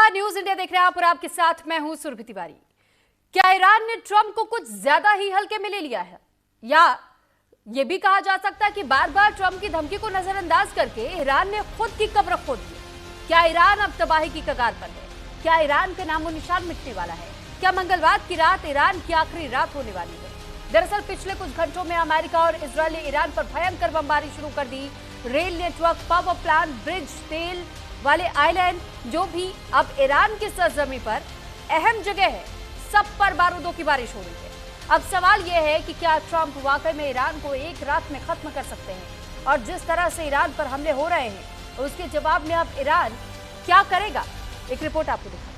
नमस्कार, news India देख रहे हैं आप और आपके साथ मैं हूं सुरभि तिवारी। क्या ईरान ने ट्रंप को कुछ ज्यादा ही हल्के में ले लिया है, या यह भी कहा जा सकता है कि बार बार ट्रंप की धमकी को नजरअंदाज करके ईरान ने खुद की कब्र खोद ली? क्या ईरान अब तबाही की कगार पर है? क्या ईरान का नामो निशान मिटने वाला है? क्या मंगलवार की रात ईरान की आखिरी रात होने वाली है? दरअसल पिछले कुछ घंटों में अमेरिका और इजरायल ने ईरान पर भयंकर बमबारी शुरू कर दी। Rail network, power plant, bridge, तेल वाले आइलैंड, जो भी अब ईरान की सरजमी पर अहम जगह है, सब पर बारूदों की बारिश हो रही है। अब सवाल यह है कि क्या ट्रंप वाकई में ईरान को एक रात में खत्म कर सकते हैं? और जिस तरह से ईरान पर हमले हो रहे हैं, उसके जवाब में अब ईरान क्या करेगा? एक रिपोर्ट आपको दिखा।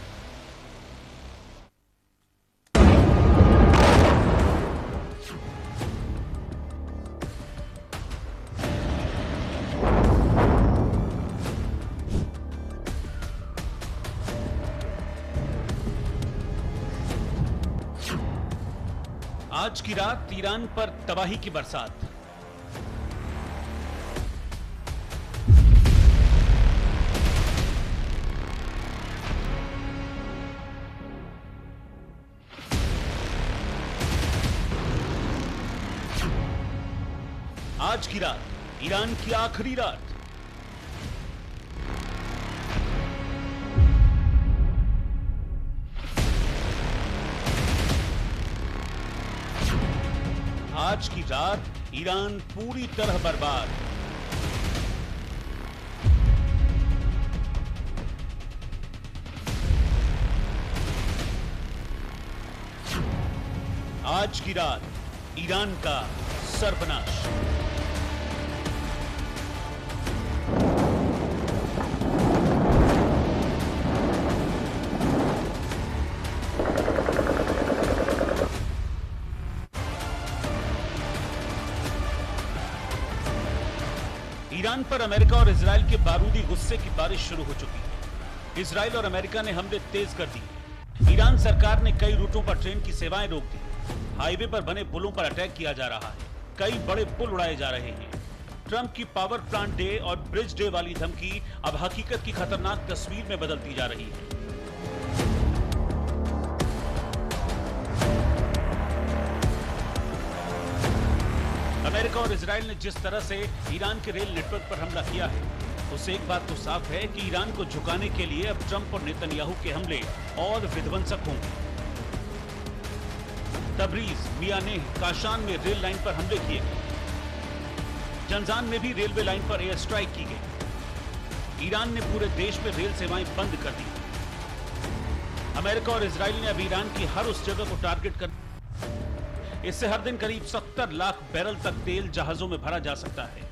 आज की रात ईरान पर तबाही की बरसात। आज की रात ईरान की आखिरी रात। आज की रात ईरान पूरी तरह बर्बाद। आज की रात ईरान का सर्वनाश। ईरान पर अमेरिका और इजरायल के बारूदी गुस्से की बारिश शुरू हो चुकी है। इजरायल और अमेरिका ने हमले तेज कर दिए। ईरान सरकार ने कई रूटों पर ट्रेन की सेवाएं रोक दी। हाईवे पर बने पुलों पर अटैक किया जा रहा है। कई बड़े पुल उड़ाए जा रहे हैं। ट्रंप की पावर प्लांट डे और ब्रिज डे वाली धमकी अब हकीकत की खतरनाक तस्वीर में बदलती जा रही है। अमेरिका और इजरायल ने जिस तरह से ईरान के रेल नेटवर्क पर हमला किया है, उससे एक बात तो साफ है कि ईरान को झुकाने के लिए अब ट्रंप और नेतन्याहू के हमले और विध्वंसक होंगे। तबरीज, मियानेह, काशान में रेल लाइन पर हमले किए गए। जंजान में भी रेलवे लाइन पर एयर स्ट्राइक की गई। ईरान ने पूरे देश में रेल सेवाएं बंद कर दी। अमेरिका और इजरायल ने अब ईरान की हर उस जगह को टारगेट कर, इससे हर दिन करीब 70 लाख बैरल तक तेल जहाजों में भरा जा सकता है।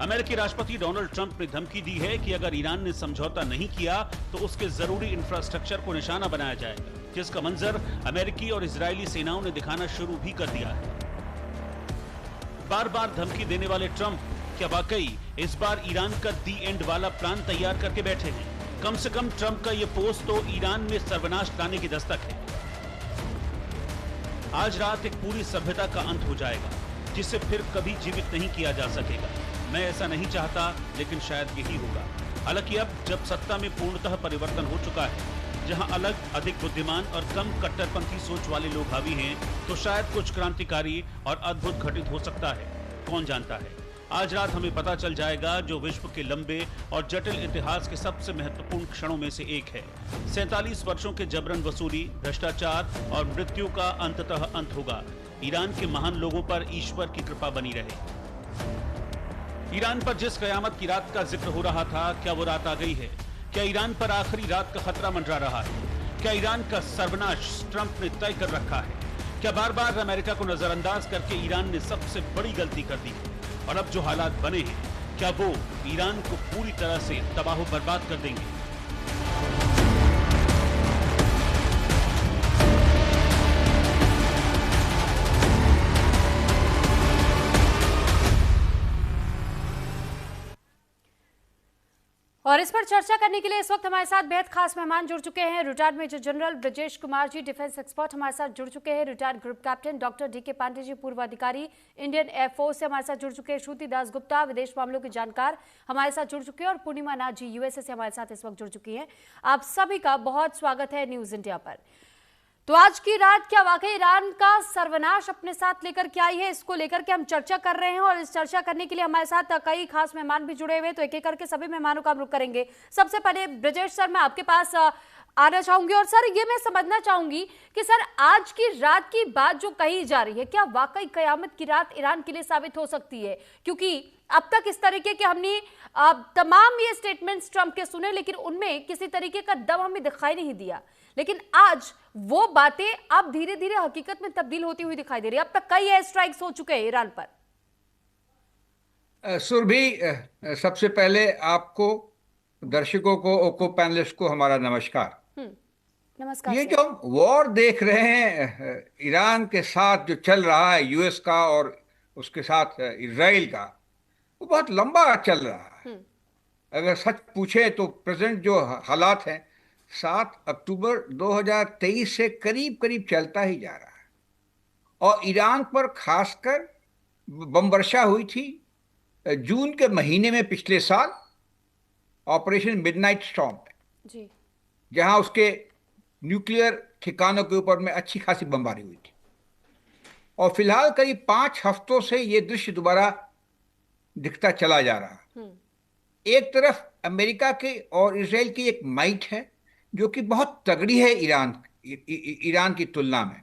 अमेरिकी राष्ट्रपति डोनाल्ड ट्रंप ने धमकी दी है कि अगर ईरान ने समझौता नहीं किया तो उसके जरूरी इंफ्रास्ट्रक्चर को निशाना बनाया जाएगा, जिसका मंजर अमेरिकी और इजरायली सेनाओं ने दिखाना शुरू भी कर दिया है। बार बार धमकी देने वाले ट्रंप क्या वाकई इस बार ईरान का दी एंड वाला प्लान तैयार करके बैठे हैं? कम से कम ट्रंप का यह पोस्ट तो ईरान में सर्वनाश लाने की दस्तक है। आज रात एक पूरी सभ्यता का अंत हो जाएगा, जिसे फिर कभी जीवित नहीं किया जा सकेगा। मैं ऐसा नहीं चाहता, लेकिन शायद यही होगा। हालांकि अब जब सत्ता में पूर्णतः परिवर्तन हो चुका है, जहां अलग, अधिक बुद्धिमान और कम कट्टरपंथी सोच वाले लोग हावी हैं, तो शायद कुछ क्रांतिकारी और अद्भुत घटित हो सकता है। कौन जानता है? आज रात हमें पता चल जाएगा, जो विश्व के लंबे और जटिल इतिहास के सबसे महत्वपूर्ण क्षणों में से एक है। 47 वर्षों के जबरन वसूली, भ्रष्टाचार और मृत्यु का अंततः अंत होगा। ईरान के महान लोगों पर ईश्वर की कृपा बनी रहे। ईरान पर जिस कयामत की रात का जिक्र हो रहा था, क्या वो रात आ गई है? क्या ईरान पर आखिरी रात का खतरा मंडरा रहा है? क्या ईरान का सर्वनाश ट्रंप ने तय कर रखा है? क्या बार बार अमेरिका को नजरअंदाज करके ईरान ने सबसे बड़ी गलती कर दी है? और अब जो हालात बने हैं, क्या वो ईरान को पूरी तरह से तबाह बर्बाद कर देंगे? और इस पर चर्चा करने के लिए इस वक्त हमारे साथ बेहद खास मेहमान जुड़ चुके हैं। Retired major general Brajesh Kumar ji, defence expert हमारे साथ जुड़ चुके हैं। Retired group captain doctor DK. Pandey ji, पूर्व अधिकारी इंडियन एयरफोर्स से हमारे साथ जुड़ चुके हैं। श्रुति दास गुप्ता, विदेश मामलों की जानकार, हमारे साथ जुड़ चुके हैं। और पूर्णिमा नाथ जी, यूएसए से हमारे साथ इस वक्त जुड़ चुकी हैं। आप सभी का बहुत स्वागत है न्यूज इंडिया पर। तो आज की रात क्या वाकई ईरान का सर्वनाश अपने साथ लेकर के आई है, इसको लेकर के हम चर्चा कर रहे हैं। और इस चर्चा करने के लिए हमारे साथ कई खास मेहमान भी जुड़े हुए हैं, तो एक एक करके सभी मेहमानों का हम रुख करेंगे। सबसे पहले ब्रजेश सर, मैं आपके पास आना चाहूंगी। और सर, ये मैं समझना चाहूंगी कि सर, आज की रात की बात जो कही जा रही है, क्या वाकई कयामत की रात ईरान के लिए साबित हो सकती है? क्योंकि अब तक इस तरीके के हमने तमाम ये स्टेटमेंट्स ट्रंप के सुने, लेकिन उनमें किसी तरीके का दम हमें दिखाई नहीं दिया। लेकिन आज वो बातें अब धीरे धीरे हकीकत में तब्दील होती हुई दिखाई दे रही है। अब तक कई एयर स्ट्राइक्स हो चुके हैं ईरान पर। सुरभि, सबसे पहले आपको, दर्शकों को, पैनलिस्ट को हमारा नमस्कार। नमस्कार। ये जो हम वॉर देख रहे हैं ईरान के साथ जो चल रहा है, यूएस का और उसके साथ इजराइल का, वो बहुत लंबा चल रहा है। अगर सच पूछे तो प्रेजेंट जो हालात हैं 7 अक्टूबर 2023 से करीब करीब चलता ही जा रहा है। और ईरान पर खासकर बम वर्षा हुई थी जून के महीने में पिछले साल, ऑपरेशन मिडनाइट स्टॉर्म में, जहां उसके न्यूक्लियर ठिकानों के ऊपर में अच्छी खासी बमबारी हुई थी। और फिलहाल करीब 5 हफ्तों से ये दृश्य दोबारा दिखता चला जा रहा है। एक तरफ अमेरिका के और इजराइल की एक माइट है जो कि बहुत तगड़ी है ईरान की तुलना में।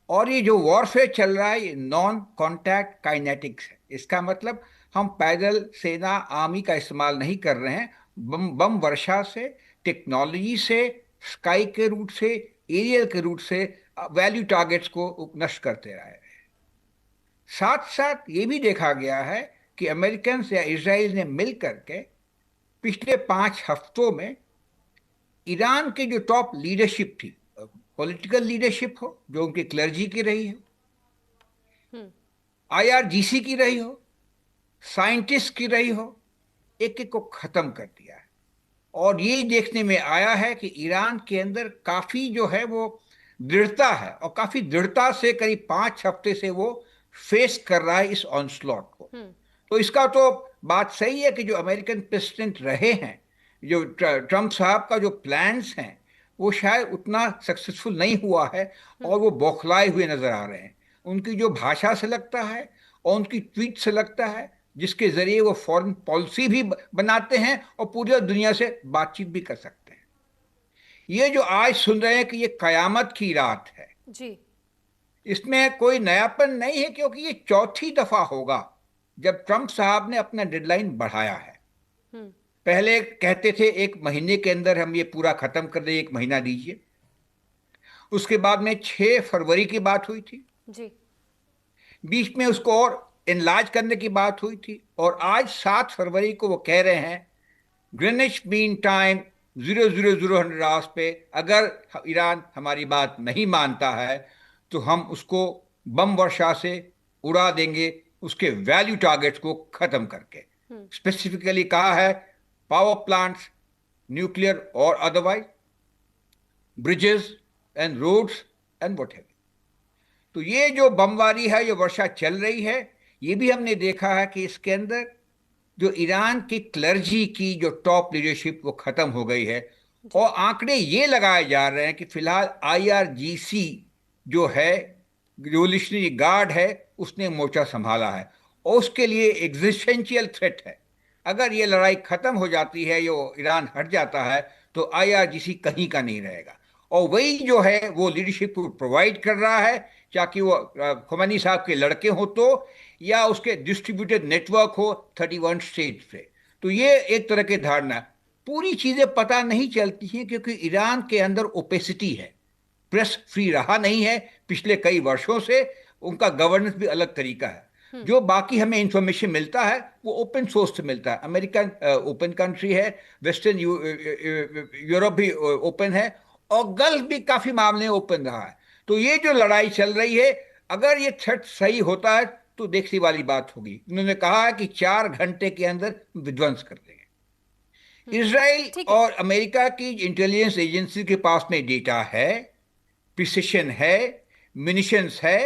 और ये जो वॉरफेयर चल रहा है, ये नॉन कॉन्टैक्ट काइनेटिक्स है। इसका मतलब हम पैदल सेना आर्मी का इस्तेमाल नहीं कर रहे हैं। बम वर्षा से, टेक्नोलॉजी से, स्काई के रूट से, एरियल के रूट से वैल्यू टारगेट्स को नष्ट करते रहे। साथ साथ ये भी देखा गया है कि अमेरिकन या इजराइल ने मिल करके पिछले 5 हफ्तों में ईरान की जो टॉप लीडरशिप थी, पॉलिटिकल लीडरशिप हो जो उनकी क्लर्जी की रही हो, आईआरजीसी की रही हो, साइंटिस्ट की रही हो, एक एक को खत्म कर दिया है। और ये देखने में आया है कि ईरान के अंदर काफी जो है वो दृढ़ता है, और काफी दृढ़ता से करीब 5 हफ्ते से वो फेस कर रहा है इस ऑनस्लॉट को। तो इसका तो बात सही है कि जो अमेरिकन प्रेसिडेंट रहे हैं, जो ट्रंप साहब का जो प्लान्स हैं, वो शायद उतना सक्सेसफुल नहीं हुआ है और वो बौखलाए हुए नजर आ रहे हैं। उनकी जो भाषा से लगता है और उनकी ट्वीट से लगता है, जिसके जरिए वो फॉरेन पॉलिसी भी बनाते हैं और पूरी दुनिया से बातचीत भी कर सकते हैं। ये जो आज सुन रहे हैं कि ये कयामत की रात है जी, इसमें कोई नयापन नहीं है, क्योंकि ये चौथी दफा होगा जब ट्रंप साहब ने अपना डेडलाइन बढ़ाया है। पहले कहते थे 1 महीने के अंदर हम ये पूरा खत्म कर दें, 1 महीना दीजिए। उसके बाद में 6 फरवरी की बात हुई थी जी, बीच में उसको और इनलाज करने की बात हुई थी। और आज 7 फरवरी को वो कह रहे हैं ग्रीनिच मीन टाइम 0000 आवर्स पे अगर ईरान हमारी बात नहीं मानता है तो हम उसको बम वर्षा से उड़ा देंगे, उसके वैल्यू टारगेट्स को खत्म करके। स्पेसिफिकली कहा है पावर प्लांट्स, न्यूक्लियर और otherwise, bridges and roads and whatever. तो ये जो बमबारी है, ये वर्षा चल रही है, ये भी हमने देखा है कि इसके अंदर जो ईरान की क्लर्जी की जो टॉप लीडरशिप वो खत्म हो गई है। और आंकड़े ये लगाए जा रहे हैं कि फिलहाल आईआरजीसी जो है, रिवोल्यूशनरी गार्ड है, उसने मोर्चा संभाला है और उसके लिए एग्जिस्टेंशियल थ्रेट है। अगर ये लड़ाई खत्म हो जाती है, ये ईरान हट जाता है, तो आईआरजीसी कहीं का नहीं रहेगा। और वही जो है वो लीडरशिप को प्रोवाइड कर रहा है, चाहे वो खुमैनी साहब के लड़के हो तो, या उसके डिस्ट्रीब्यूटेड नेटवर्क हो 31 स्टेट से। तो ये एक तरह की धारणा, पूरी चीजें पता नहीं चलती हैं क्योंकि ईरान के अंदर ओपेसिटी है, प्रेस फ्री रहा नहीं है पिछले कई वर्षों से, उनका गवर्नेंस भी अलग तरीका है। जो बाकी हमें इंफॉर्मेशन मिलता है वो ओपन सोर्स से मिलता है। अमेरिका ओपन कंट्री है, वेस्टर्न यूरोप भी ओपन है, और गल्फ भी काफी मामले ओपन रहा है। तो ये जो लड़ाई चल रही है, अगर ये थ्रेट सही होता है तो देखने वाली बात होगी। उन्होंने कहा है कि 4 घंटे के अंदर विध्वंस कर देंगे। इसराइल ठीक है। और अमेरिका की इंटेलिजेंस एजेंसी के पास में डेटा है, प्रिसिशन है, मिनिशंस है,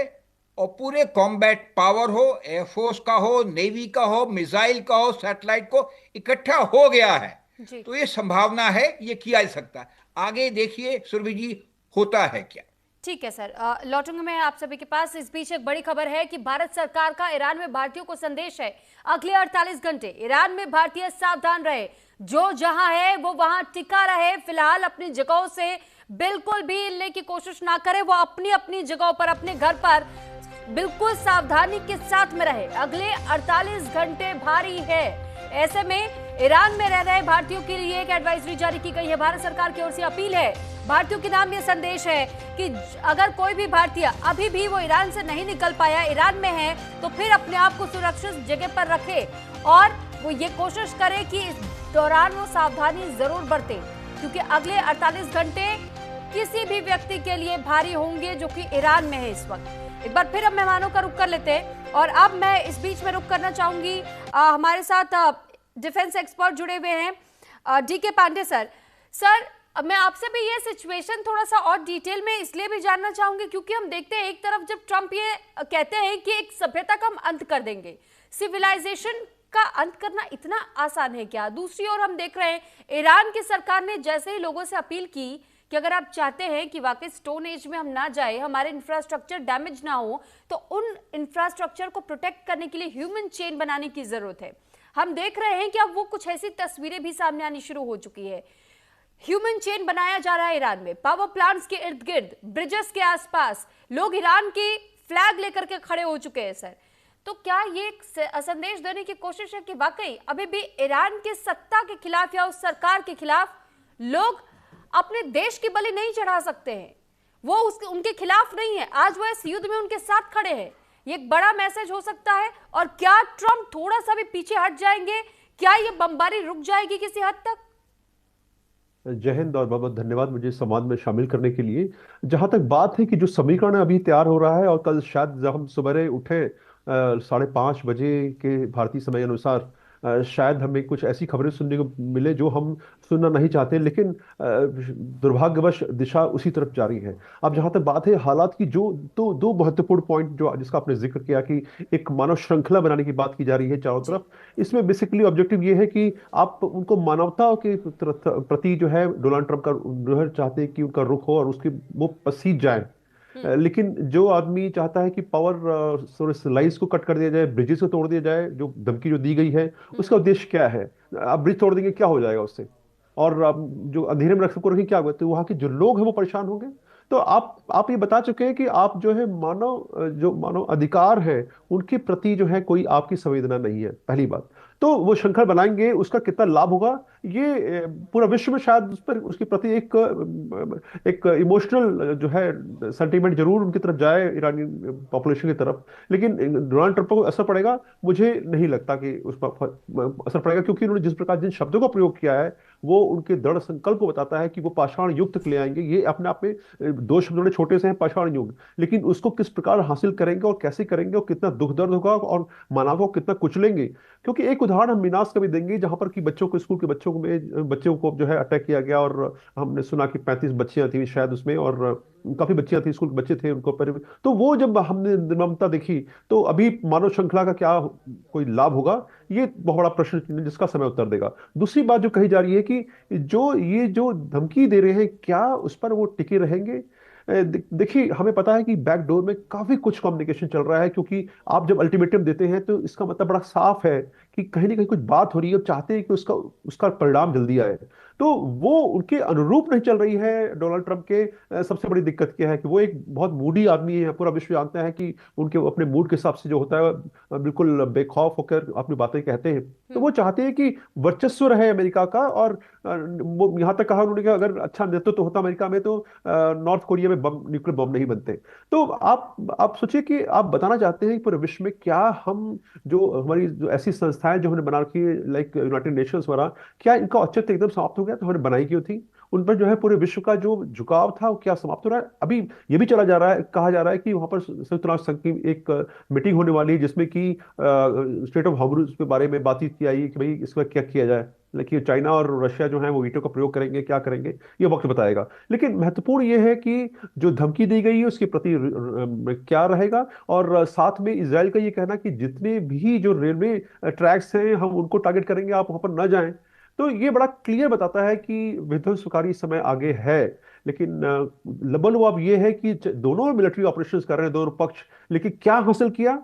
और पूरे कॉम्बैट पावर हो, एयरफोर्स का हो, नेवी का हो, मिसाइल का हो, सैटेलाइट को इकट्ठा हो गया है। जी तो ये संभावना है, ये किया जा सकता है। आगे देखिए सुरभि जी, होता है क्या। ठीक है सर, लौटूंगा मैं आप सभी के पास। इस बीच एक बड़ी खबर है कि भारत सरकार का ईरान में भारतीयों को संदेश है, अगले 48 घंटे ईरान में भारतीय सावधान रहे, जो जहां है वो वहां टिका रहे, फिलहाल अपनी जगहों से बिल्कुल भी हिलने की कोशिश ना करे, वो अपनी अपनी जगहों पर, अपने घर पर बिल्कुल सावधानी के साथ में रहे। अगले 48 घंटे भारी है। ऐसे में ईरान में रह रहे भारतीयों के लिए एक एडवाइजरी जारी की गई है। भारत सरकार की ओर से अपील है, भारतीयों के नाम ये संदेश है कि अगर कोई भी भारतीय अभी भी वो ईरान से नहीं निकल पाया, ईरान में है, तो फिर अपने आप को सुरक्षित जगह पर रखे और वो ये कोशिश करे कि इस दौरान वो सावधानी जरूर बरते, क्योंकि अगले 48 घंटे किसी भी व्यक्ति के लिए भारी होंगे जो कि ईरान में है इस वक्त। एक बार फिर हम मेहमानों का रुख कर लेते हैं और अब मैं इस बीच में रुख करना चाहूंगी, हमारे साथ डिफेंस एक्सपर्ट जुड़े हुए हैं, डीके पांडे सर। सर, मैं आपसे भी ये सिचुएशन थोड़ा सा और डिटेल में इसलिए भी जानना चाहूंगी क्योंकि हम देखते हैं एक तरफ जब ट्रंप ये कहते हैं कि एक सभ्यता का हम अंत कर देंगे, सिविलाइजेशन का अंत करना इतना आसान है क्या? दूसरी ओर हम देख रहे हैं ईरान की सरकार ने जैसे ही लोगों से अपील की कि अगर आप चाहते हैं कि वाकई स्टोन एज में हम ना जाए, हमारे इंफ्रास्ट्रक्चर डैमेज ना हो, तो उन इंफ्रास्ट्रक्चर को प्रोटेक्ट करने के लिए ह्यूमन चेन बनाने की जरूरत है। हम देख रहे हैं कि अब वो कुछ ऐसी तस्वीरें भी सामने आनी शुरू हो चुकी है। ह्यूमन चेन बनाया जा रहा है ईरान में, पावर प्लांट्स के इर्द गिर्द, ब्रिजेस के आसपास लोग ईरान की फ्लैग लेकर के खड़े हो चुके हैं सर। तो क्या ये एक संदेश देने की कोशिश है कि वाकई अभी भी ईरान की सत्ता के खिलाफ या उस सरकार के खिलाफ लोग अपने देश की बलि नहीं चढ़ा सकते हैं, वो उनके खिलाफ नहीं है, आज वो इस युद्ध में उनके साथ खड़े हैं? ये एक बड़ा मैसेज हो सकता है। और क्या ट्रंप थोड़ा सा भी पीछे हट जाएंगे? क्या ये बमबारी रुक जाएगी किसी हद तक? जय हिंद और बहुत बहुत धन्यवाद मुझे इस संवाद में शामिल करने के लिए। जहां तक बात है कि जो समीकरण अभी तैयार हो रहा है, और कल शायद जब हम सुबह उठे 5:30 बजे के भारतीय समय अनुसार, शायद हमें कुछ ऐसी खबरें सुनने को मिले जो हम सुनना नहीं चाहते, लेकिन दुर्भाग्यवश दिशा उसी तरफ जारी है। अब जहां तक बात है हालात की, जो तो दो महत्वपूर्ण पॉइंट जो जिसका आपने जिक्र किया कि एक मानव श्रृंखला बनाने की बात की जा रही है चारों तरफ, इसमें बेसिकली ऑब्जेक्टिव ये है कि आप उनको मानवता के प्रति जो है डोनाल्ड ट्रंप का जो है चाहते हैं कि उनका रुख हो और उसकी वो पसीज जाए। लेकिन जो आदमी चाहता है कि पावर स्लाइस को कट कर दिया जाए, ब्रिजेस को तोड़ दिया जाए, जो धमकी जो दी गई है, उसका उद्देश्य क्या है? आप ब्रिज तोड़ देंगे, क्या हो जाएगा उससे? और आप जो अंधेरे में सबको रखेंगे, क्या होगा? तो वहां के जो लोग हैं वो परेशान होंगे। तो आप ये बता चुके हैं कि आप जो है जो मानव अधिकार है उनके प्रति जो है कोई आपकी संवेदना नहीं है, पहली बात। तो वो श्रृंखला बनाएंगे, उसका कितना लाभ होगा ये पूरा विश्व में शायद उस पर उसके प्रति एक इमोशनल जो है सेंटीमेंट जरूर उनकी तरफ जाए, ईरानी पॉपुलेशन की तरफ। लेकिन डोनाल्ड ट्रंप को असर पड़ेगा? मुझे नहीं लगता कि उस पर असर पड़ेगा, क्योंकि उन्होंने जिस प्रकार जिन शब्दों का प्रयोग किया है वो उनके दृढ़ संकल्प को बताता है कि वो पाषाण युग तक ले आएंगे। ये अपने आप में दो शब्दों में छोटे से हैं, पाषाण युग, लेकिन उसको किस प्रकार हासिल करेंगे और कैसे करेंगे और कितना दुख दर्द होगा और मानव को कितना कुचलेंगे। क्योंकि एक उदाहरण हम मीनास का भी देंगे, जहां पर कि बच्चों को, स्कूल के बच्चों को जो है अटैक किया गया, और हमने सुना कि 35 बच्चियां थी शायद उसमें, और काफी बच्चियां थी, स्कूल के बच्चे थे उनको पर। तो वो जब हमने निर्ममता देखी, तो अभी मानव श्रृंखला का क्या कोई लाभ होगा, ये बहुत बड़ा प्रश्न चिन्ह जिसका समय उत्तर देगा। दूसरी बात जो कही जा रही है कि जो धमकी दे रहे हैं, क्या उस पर वो टिके रहेंगे? देखिए, हमें पता है कि बैकडोर में काफी कुछ कम्युनिकेशन चल रहा है, क्योंकि आप जब अल्टीमेटम देते हैं तो इसका मतलब बड़ा साफ है कि कहीं ना कहीं कुछ बात हो रही है और चाहते हैं कि उसका परिणाम जल्दी आए। तो वो उनके अनुरूप नहीं चल रही है डोनाल्ड ट्रंप के। सबसे बड़ी दिक्कत क्या है कि वो एक बहुत मूडी आदमी है, पूरा विश्व जानता है कि उनके अपने मूड के हिसाब से जो होता है बिल्कुल बेखौफ होकर अपनी बातें कहते हैं। तो वो चाहते हैं कि वर्चस्व रहे अमेरिका का, और यहाँ तक कहा उन्होंने कि अगर अच्छा नेतृत्व होता अमेरिका में तो नॉर्थ कोरिया में न्यूक्लियर बम नहीं बनते। तो आप सोचिए कि आप बताना चाहते हैं पूरे विश्व में क्या हम जो हमारी जो ऐसी संस्थाएं जो हमने बना रखी है, लाइक यूनाइटेड नेशंस वगैरह, क्या इनका औचित्य एकदम समाप्त हो गया? तो हमने बनाई क्यों थी? उन पर जो है पूरे विश्व का जो झुकाव था वो क्या समाप्त हो रहा है। अभी ये भी चला जा रहा है, कहा जा रहा है कि वहां पर संयुक्त राष्ट्र संघ की एक मीटिंग होने वाली है जिसमें कि स्टेट ऑफ हॉर्मुज के बारे में बातचीत की आई कि भाई इसका क्या किया जाए। लेकिन चाइना और रशिया जो है वो वीटो का प्रयोग करेंगे, क्या करेंगे ये वक्त बताएगा। लेकिन महत्वपूर्ण ये है कि जो धमकी दी गई है उसके प्रति क्या रहेगा। और साथ में इजराइल का ये कहना कि जितने भी जो रेलवे ट्रैक्स हैं हम उनको टारगेट करेंगे, आप वहां पर न जाएं। तो ये बड़ा क्लियर बताता है कि विध्वंसकारी समय आगे है। लेकिन लबल ये है कि दोनों मिलिट्री ऑपरेशंस कर रहे हैं दोनों पक्ष, लेकिन क्या हासिल किया?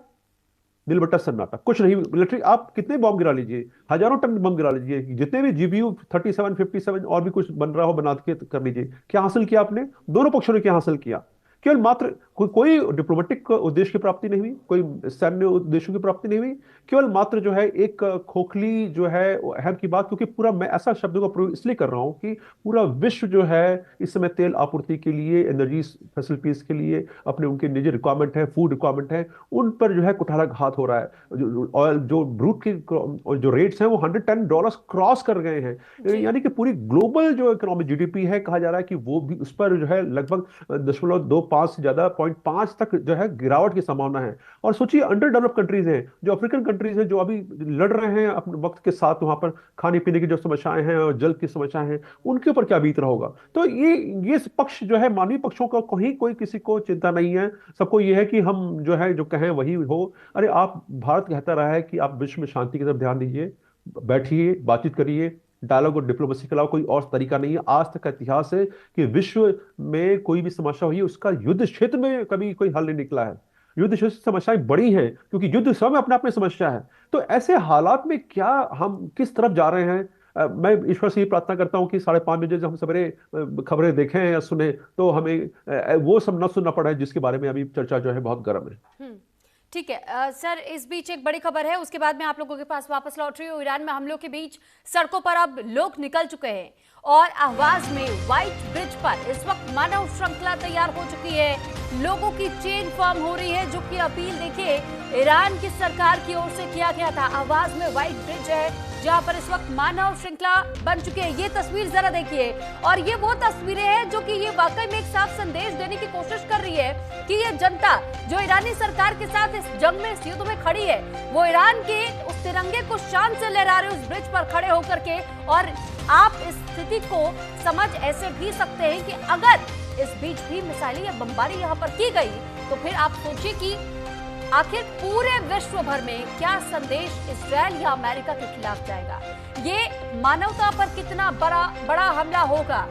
दिलबट्टा सन्नाटा, कुछ नहीं। मिलिट्री आप कितने बॉम्ब गिरा लीजिए, हजारों टन बम गिरा लीजिए, जितने भी GBU 37 57 और भी कुछ बन रहा हो बना के कर लीजिए, क्या हासिल किया आपने? दोनों पक्षों ने क्या हासिल किया? केवल मात्र कोई डिप्लोमेटिक उद्देश्य की प्राप्ति नहीं हुई, कोई सैन्य उद्देश्यों की प्राप्ति नहीं हुई, केवल मात्र जो है एक खोखली जो है अहम की बात। क्योंकि पूरा, मैं ऐसा शब्दों का प्रयोग इसलिए कर रहा हूं कि पूरा विश्व जो है इस समय तेल आपूर्ति के लिए, एनर्जी फैसिलिटीज के लिए, अपने उनके निजी रिक्वायरमेंट है, फूड रिक्वायरमेंट है, उन पर जो है कुठाराघात हो रहा है। ऑयल जो ब्रूट की जो रेट्स हैं वो $110 क्रॉस कर गए हैं। यानी कि पूरी ग्लोबल जो इकोनॉमिक GDP है, कहा जा रहा है कि वो भी उस पर जो है लगभग 0.25 से ज्यादा 0.5 तक जो है गिरावट की संभावना है। और सोचिए अंडर डेवलप कंट्रीज हैं, जो अफ्रीकन कंट्रीज हैं, जो अभी लड़ रहे हैं अपने वक्त के साथ, वहां पर खाने पीने की जो समस्याएं हैं और जल की समस्याएं हैं, उनके ऊपर क्या बीत रहा होगा। तो ये पक्ष जो है मानवीय पक्षों का कहीं कोई किसी को चिंता नहीं है। सबको ये है कि हम जो है जो कहें वही हो। अरे आप, भारत कहता रहा है कि आप विश्व में शांति की तरफ ध्यान दीजिए, बैठिए, बातचीत करिए। डायलॉग और डिप्लोमेसी के अलावा कोई और तरीका नहीं है। आज तक का इतिहास है कि विश्व में कोई भी समस्या हुई है उसका युद्ध क्षेत्र में कभी कोई हल नहीं निकला है। युद्ध क्षेत्र से समस्याएं बड़ी हैं क्योंकि युद्ध स्वयं अपने आप में समस्या है। तो ऐसे हालात में क्या हम किस तरफ जा रहे हैं? मैं ईश्वर से ही प्रार्थना करता हूं कि 5:30 बजे जब हम सवेरे खबरें देखें या सुने तो हमें वो सब न सुनना पड़ा जिसके बारे में अभी चर्चा जो है बहुत गर्म है। ठीक है सर, इस बीच एक बड़ी खबर है, उसके बाद मैं आप लोगों के पास वापस लौट रही हूँ। ईरान में हमलों के बीच सड़कों पर अब लोग निकल चुके हैं और आवाज में व्हाइट ब्रिज पर इस वक्त मानव श्रृंखला तैयार हो चुकी है। लोगों की चेन फॉर्म हो रही है, जो कि अपील देखिए ईरान की सरकार की ओर से किया गया था। आवाज में व्हाइट ब्रिज है जहां पर इस वक्त मानव श्रृंखला बन चुकी है। ये तस्वीर जरा देखिए, और ये वो तस्वीरें हैं जो कि ये वाकई में एक साफ संदेश देने की कोशिश कर रही है कि ये जनता जो ईरानी सरकार के साथ इस जंग में, इस युद्ध में खड़ी है, वो ईरान के उस तिरंगे को शान से लहरा रहे उस ब्रिज पर खड़े होकर के। और आप इस स्थिति को समझ ऐसे भी सकते हैं कि अगर इस बीच भी मिसाइलें या बमबारी यहाँ पर की गई तो फिर आप सोचिए कि आखिर पूरे विश्व भर में क्या संदेश इजरायल या अमेरिका के खिलाफ जाएगा। ये मानवता पर कितना बड़ा हमला होगा।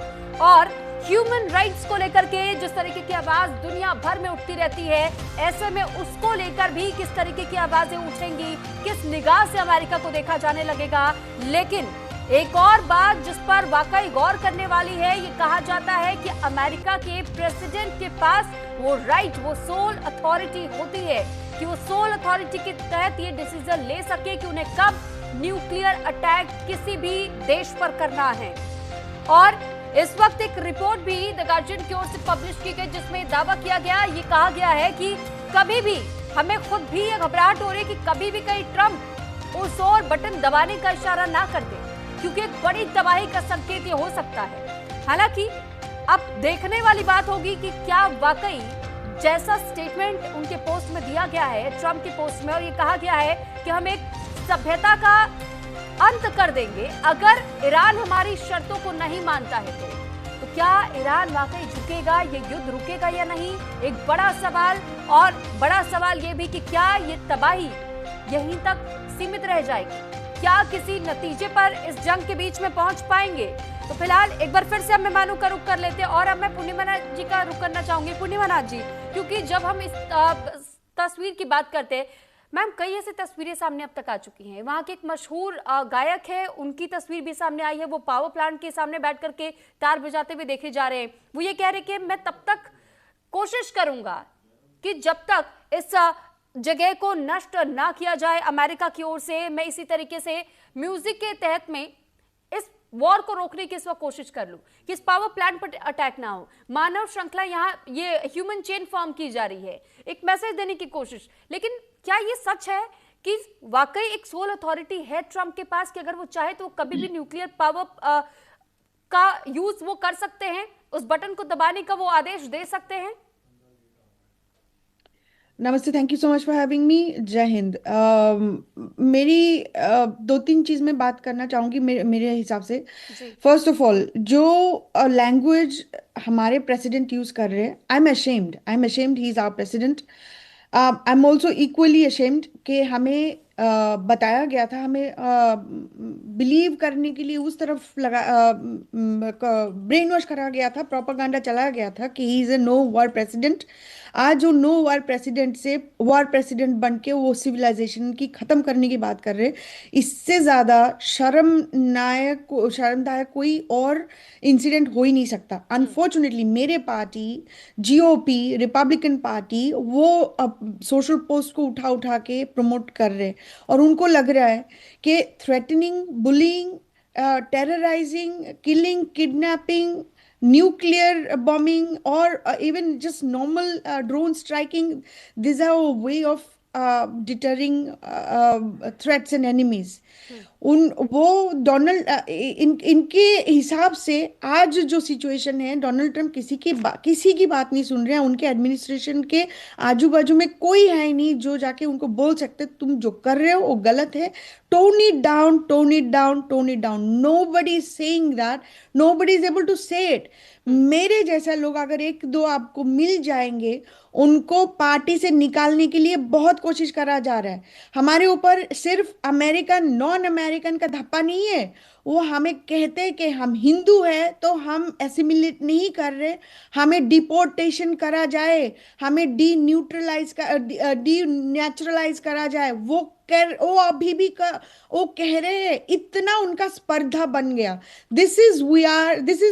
और ह्यूमन राइट्स को लेकर के जिस तरीके की आवाज दुनिया भर में उठती रहती है, ऐसे में उसको लेकर भी किस तरीके की आवाजें उठेंगी, किस निगाह से अमेरिका को देखा जाने लगेगा। लेकिन एक और बात जिस पर वाकई गौर करने वाली है, ये कहा जाता है कि अमेरिका के प्रेसिडेंट के पास वो राइट, वो सोल अथॉरिटी होती है कि वो सोल अथॉरिटी के तहत ये डिसीजन ले सके कि उन्हें कब न्यूक्लियर अटैक किसी भी देश पर करना है। और इस वक्त एक रिपोर्ट भी द गार्जियन की ओर से पब्लिश की गई जिसमें दावा किया गया, ये कहा गया है कि कभी भी हमें खुद भी ये घबराहट हो रही है कि कभी भी कहीं ट्रंप उस और बटन दबाने का इशारा ना कर दे, क्योंकि एक बड़ी तबाही का संकेत ये हो सकता है। हालांकि अब देखने वाली बात होगी कि क्या वाकई जैसा स्टेटमेंट उनके पोस्ट में दिया गया है, ट्रंप के पोस्ट में, और ये कहा गया है कि हम एक सभ्यता का अंत कर देंगे अगर ईरान हमारी शर्तों को नहीं मानता है तो क्या ईरान वाकई झुकेगा, ये युद्ध रुकेगा या नहीं, एक बड़ा सवाल। और बड़ा सवाल ये भी कि क्या ये तबाही यहीं तक सीमित रह जाएगी, क्या किसी नतीजे पर इस जंग के बीच में पहुंच पाएंगे। तो फिलहाल एक बार फिर से हम मेहमानों का रुख कर लेते हैं और अब मैं पूर्णिमा जी का रुख करना चाहूंगी। पूर्णिमा जी, क्योंकि जब हम इस तस्वीर की बात करते हैं, मैम कई ऐसी तस्वीरें सामने अब तक आ चुकी हैं। वहाँ के एक मशहूर गायक है, उनकी तस्वीर भी सामने आई है, वो पावर प्लांट के सामने बैठ करके तार बजाते हुए देखे जा रहे हैं। वो ये कह रहे कि मैं तब तक कोशिश करूंगा कि जब तक इस जगह को नष्ट ना किया जाए अमेरिका की ओर से, मैं इसी तरीके से म्यूजिक के तहत में इस वॉर को रोकने की इस वक्त कोशिश कर लूं कि इस पावर प्लांट पर अटैक ना हो। मानव श्रृंखला यहाँ ये ह्यूमन चेन फॉर्म की जा रही है, एक मैसेज देने की कोशिश। लेकिन क्या ये सच है कि वाकई एक सोल अथॉरिटी है ट्रंप के पास कि अगर वो चाहे तो कभी भी न्यूक्लियर पावर का यूज वो कर सकते हैं, उस बटन को दबाने का वो आदेश दे सकते हैं? नमस्ते, thank you so much for having me. जय हिंद। मेरी दो तीन चीज़ में बात करना चाहूँगी मेरे हिसाब से। जी। फर्स्ट ऑफ ऑल, जो लैंग्वेज हमारे प्रेसिडेंट यूज़ कर रहे हैं, I am ashamed he is our president. I am also equally ashamed कि हमें बताया गया था, हमें बिलीव करने के लिए उस तरफ लगा ब्रेन वॉश करा गया था, प्रोपागेंडा चलाया गया था कि he is a no war president. आज वो नो वॉर प्रेसिडेंट से वॉर प्रेसिडेंट बन के वो सिविलाइजेशन की ख़त्म करने की बात कर रहे हैं। इससे ज़्यादा शर्मदायक कोई और इंसिडेंट हो ही नहीं सकता। अनफॉर्चुनेटली मेरे पार्टी जीओपी, रिपब्लिकन पार्टी, वो अब सोशल पोस्ट को उठा उठा के प्रमोट कर रहे हैं और उनको लग रहा है कि threatening, bullying, terrorising, killing, kidnapping, nuclear bombing, or even just normal drone striking, these are a way of deterring threats and enemies. वो डोनाल्ड इनके हिसाब से आज जो सिचुएशन है, डोनाल्ड ट्रंप किसी की बात नहीं सुन रहे हैं। उनके एडमिनिस्ट्रेशन के आजू बाजू में कोई है ही नहीं जो जाके उनको बोल सकते तुम जो कर रहे हो वो गलत है। Tone it down, tone it down, tone it down. Nobody is saying that, nobody is able to say it. मेरे जैसा लोग अगर एक दो आपको मिल जाएंगे, उनको पार्टी से निकालने के लिए बहुत कोशिश करा जा रहा है। हमारे ऊपर सिर्फ अमेरिकन, नॉन अमेरिकन का धप्पा नहीं है। वो हमें कहते हैं कि हम हिंदू हैं तो हम एसिमिलेट नहीं कर रहे, हमें डिपोर्टेशन करा जाए, हमें डी नेचुरलाइज करा जाए। वो अभी भी वो कह रहे हैं। इतना उनका स्पर्धा बन गया। This is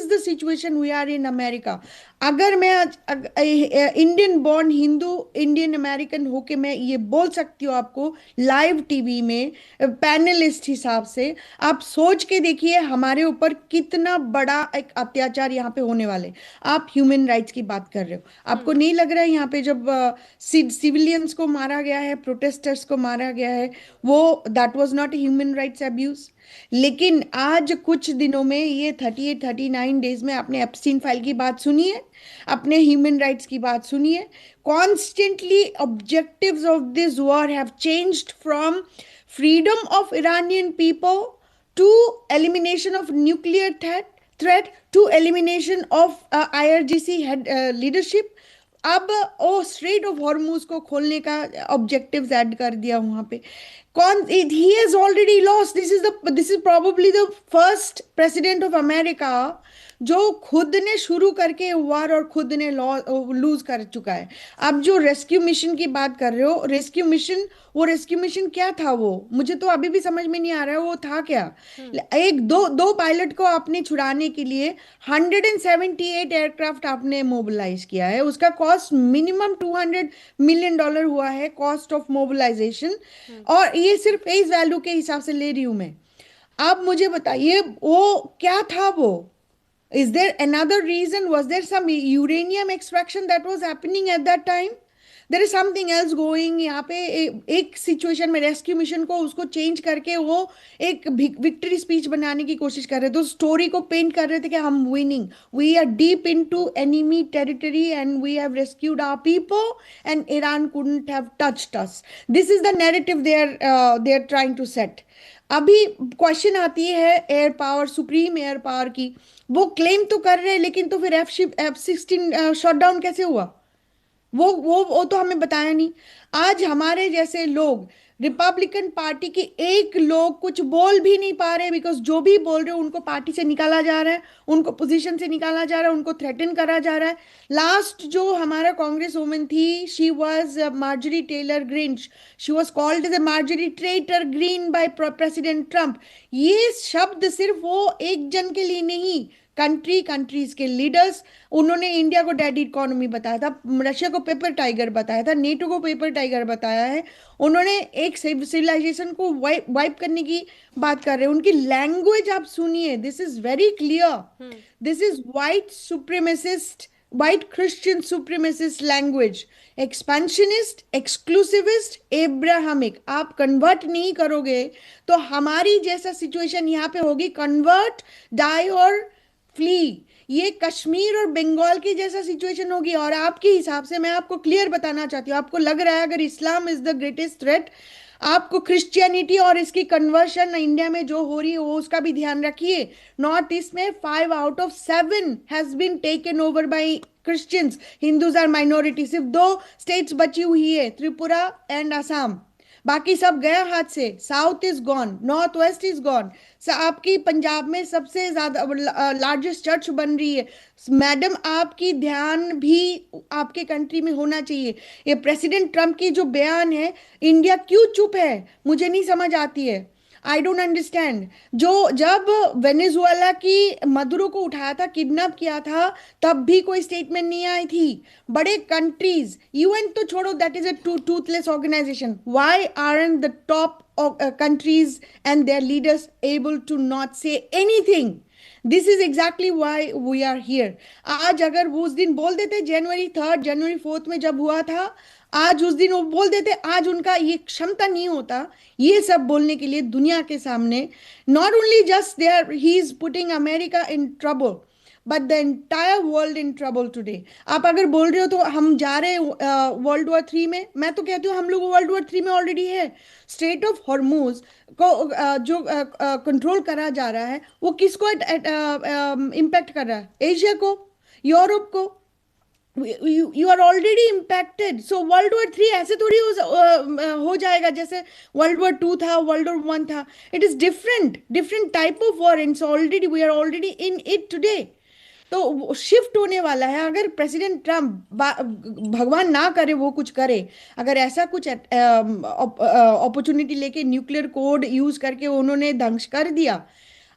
the situation we are in America. अगर मैं Indian born Hindu, Indian American होके मैं ये बोल सकती हूँ आपको लाइव टीवी में पैनलिस्ट हिसाब से, आप सोच के देखिए हमारे ऊपर कितना बड़ा एक अत्याचार यहाँ पे होने वाले। आप ह्यूमन राइट्स की बात कर रहे हो, आपको नहीं लग रहा है यहाँ पे जब सिविलियंस को मारा गया है, प्रोटेस्टर्स को मारा गया है, वो that was not human rights abuse? लेकिन आज कुछ दिनों में ये 39 डेज में आपने एप्स्टीन फाइल की बात सुनी है, अपने ह्यूमन राइट्स की बात सुनी है। Constantly objectives of this war have changed from freedom of Iranian people to elimination of nuclear threat to elimination of IRGC leadership। अब ओ स्ट्रेट ऑफ हॉर्मुज को खोलने का ऑब्जेक्टिव्स ऐड कर दिया वहां पे। he has already lost। this is probably the first president of America जो खुद ने शुरू करके वार और खुद ने लूज कर चुका है। अब जो रेस्क्यू मिशन की बात कर रहे हो, रेस्क्यू मिशन क्या था? वो मुझे तो अभी भी समझ में नहीं आ रहा है वो था क्या। एक दो पायलट को आपने छुड़ाने के लिए 178 एयरक्राफ्ट आपने मोबिलाइज किया है। उसका कॉस्ट मिनिमम $200 मिलियन हुआ है, कॉस्ट ऑफ मोबिलाइजेशन। और ये सिर्फ फेस वैल्यू के हिसाब से ले रही हूं मैं। आप मुझे बताइए वो क्या था? वो is there another reason? Was there some uranium extraction that was happening at that time? There is something else going। यहाँ पे एक सिचुएशन में रेस्क्यू मिशन को उसको चेंज करके वो एक विक्ट्री स्पीच बनाने की कोशिश कर रहे थे। तो स्टोरी को पेंट कर रहे थे कि हम winning, we are deep into enemy territory and we have rescued our people and Iran couldn't have touched us. This is the narrative they are trying to set. अभी क्वेश्चन आती है air power, supreme air power की। वो claim तो कर रहे हैं, लेकिन तो फिर F-16 शॉटडाउन कैसे हुआ? वो तो हमें बताया नहीं। आज हमारे जैसे लोग, रिपब्लिकन पार्टी के एक लोग कुछ बोल भी नहीं पा रहे, बिकॉज जो भी बोल रहे हो उनको पार्टी से निकाला जा रहा है, उनको पोजीशन से निकाला जा रहा है, उनको थ्रेटन करा जा रहा है। लास्ट जो हमारा कांग्रेस वुमेन थी, she was Marjorie Taylor Greene, she was called as a Marjorie traitor Greene by president Trump. ये शब्द सिर्फ वो एक जन के लिए नहीं, कंट्रीज के लीडर्स। उन्होंने इंडिया को डेड इकोनॉमी बताया था, रशिया को पेपर टाइगर बताया था, नेटो को पेपर टाइगर बताया है। उन्होंने एक सिविलाइजेशन को वाइप करने की बात कर रहे हैं। उनकी लैंग्वेज आप सुनिए, this is very clear. This is white supremacist, white Christian supremacist language, expansionist, exclusivist, Abrahamic। आप कन्वर्ट नहीं करोगे तो हमारी जैसा सिचुएशन यहाँ पे होगी, कन्वर्ट, डाई और फ्ली। ये कश्मीर और बंगाल की जैसा सिचुएशन होगी। और आपके हिसाब से मैं आपको क्लियर बताना चाहती हूँ, आपको लग रहा है अगर Islam is the greatest threat, आपको क्रिश्चियनिटी और इसकी कन्वर्शन इंडिया में जो हो रही है वो उसका भी ध्यान रखिए। नॉर्थ ईस्ट में 5 out of 7 has been taken over by Christians. Hindus are minority. सिर्फ 2 स्टेट्स बची हुई है, त्रिपुरा एंड असम। बाकी सब गया हाथ से। South is gone, north west is gone. आपकी पंजाब में सबसे ज्यादा लार्जेस्ट चर्च बन रही है। मैडम, आपकी ध्यान भी आपके कंट्री में होना चाहिए। ये प्रेसिडेंट ट्रम्प की जो बयान है, इंडिया क्यों चुप है मुझे नहीं समझ आती है। I don't understand. जो जब वेनेजुएला की मदुरो को उठाया था, किडनैप किया था, तब भी कोई स्टेटमेंट नहीं आई थी। बड़े कंट्रीज, यूएन तो छोड़ो, that is a toothless organisation. Why aren't the top countries and their leaders able to not say anything? This is exactly why we are here. आज अगर वो उस दिन बोल देते, January 3rd January 4th में जब हुआ था, आज उस दिन वो बोल देते, आज उनका ये क्षमता नहीं होता ये सब बोलने के लिए दुनिया के सामने। Not only just there he is putting America in trouble, but the entire world in trouble today. आप अगर बोल रहे हो तो हम जा रहे हैं World War III में, मैं तो कहती हूँ हम लोग World War III में ऑलरेडी है। स्ट्रेट ऑफ हॉर्मुज को जो कंट्रोल करा जा रहा है, वो किसको इम्पैक्ट कर रहा है? एशिया को, यूरोप को। You are already impacted. So World War III ऐसे थोड़ी हो जाएगा जैसे World War II था, World War I था। It is different, different type of war, and already we are already in it today. तो शिफ्ट होने वाला है। अगर प्रेसिडेंट ट्रम्प, भगवान ना करे वो कुछ करे, अगर ऐसा कुछ अपॉर्चुनिटी लेके न्यूक्लियर कोड यूज करके उन्होंने ध्वंस कर दिया,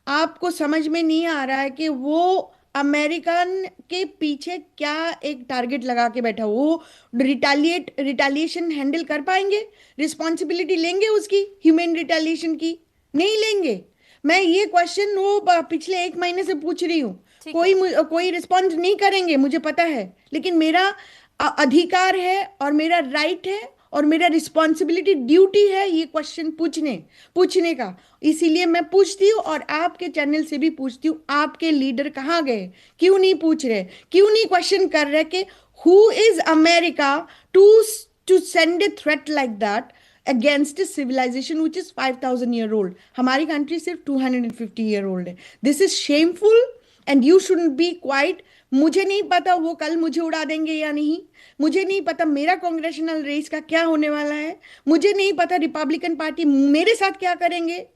आपको समझ में नहीं आ रहा है कि वो अमेरिकन के पीछे क्या एक टारगेट लगा के बैठा। वो रिटालिएशन हैंडल कर पाएंगे? रिस्पॉन्सिबिलिटी लेंगे उसकी, ह्यूमन रिटालिएशन की? नहीं लेंगे। मैं ये क्वेश्चन वो पिछले 1 महीने से पूछ रही हूँ, कोई रिस्पॉन्स नहीं करेंगे मुझे पता है, लेकिन मेरा अधिकार है और मेरा राइट है और मेरा रिस्पॉन्सिबिलिटी, ड्यूटी है ये क्वेश्चन पूछने का। इसीलिए मैं पूछती हूँ और आपके चैनल से भी पूछती हूँ, आपके लीडर कहाँ गए? क्यों नहीं पूछ रहे? क्यों नहीं क्वेश्चन कर रहे कि who is America to send a threat like that against a civilization which is 5,000 year old? हमारी कंट्री सिर्फ 250 year old है। This is shameful and you shouldn't be quiet. मुझे नहीं पता वो कल मुझे उड़ा देंगे या नहीं, मुझे नहीं पता मेरा कांग्रेशनल रेस का क्या होने वाला है, मुझे नहीं पता रिपब्लिकन पार्टी मेरे साथ क्या करेंगे।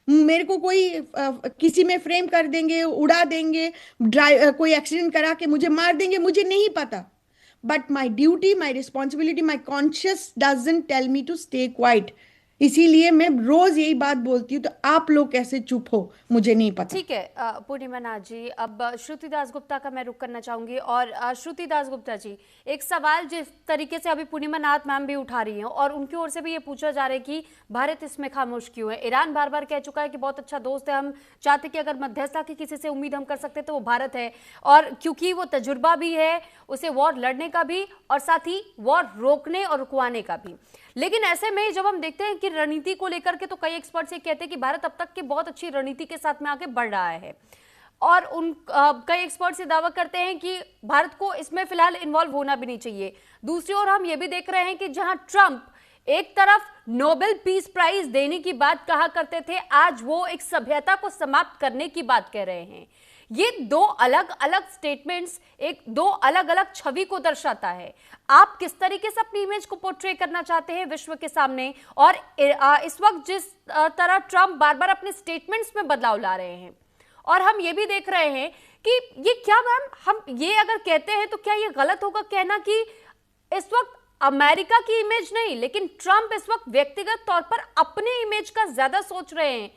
मेरे को कोई किसी में फ्रेम कर देंगे, उड़ा देंगे, कोई एक्सीडेंट करा के मुझे मार देंगे, मुझे नहीं पता। But my duty, my responsibility, my conscience doesn't tell me to stay quiet. इसीलिए मैं रोज यही बात बोलती हूँ। तो आप लोग कैसे चुप हो मुझे नहीं पता। ठीक है पूर्णिमा नाथ जी, अब श्रुति दासगुप्ता का मैं रुख करना चाहूंगी। और श्रुति दासगुप्ता जी, एक सवाल जिस तरीके से अभी पूर्णिमा नाथ मैम भी उठा रही हैं और उनकी ओर से भी ये पूछा जा रहा है कि भारत इसमें खामोश क्यों है। ईरान बार बार कह चुका है कि बहुत अच्छा दोस्त है, हम चाहते कि अगर मध्यस्थता की किसी से उम्मीद हम कर सकते तो वो भारत है, और क्योंकि वो तजुर्बा भी है उसे वॉर लड़ने का भी और साथ ही वॉर रोकने और रुकवाने का भी। लेकिन ऐसे में जब हम देखते हैं कि रणनीति को लेकर के, तो कई एक्सपर्ट्स ये कहते हैं कि भारत अब तक के बहुत अच्छी रणनीति के साथ में आगे बढ़ रहा है, और कई एक्सपर्ट्स ये दावा करते हैं कि भारत को इसमें फिलहाल इन्वॉल्व होना भी नहीं चाहिए। दूसरी ओर हम ये भी देख रहे हैं कि जहां ट्रंप एक तरफ नोबेल पीस प्राइज देने की बात कहा करते थे, आज वो एक सभ्यता को समाप्त करने की बात कह रहे हैं। ये दो अलग अलग स्टेटमेंट्स दो अलग अलग छवि को दर्शाता है। आप किस तरीके से अपनी इमेज को पोर्ट्रे करना चाहते हैं विश्व के सामने, और इस वक्त जिस तरह ट्रंप बार बार अपने स्टेटमेंट्स में बदलाव ला रहे हैं, और हम ये भी देख रहे हैं कि ये क्या मैम, हम ये अगर कहते हैं तो क्या ये गलत होगा कहना कि इस वक्त अमेरिका की इमेज नहीं, लेकिन ट्रंप इस वक्त व्यक्तिगत तौर पर अपने इमेज का ज्यादा सोच रहे हैं,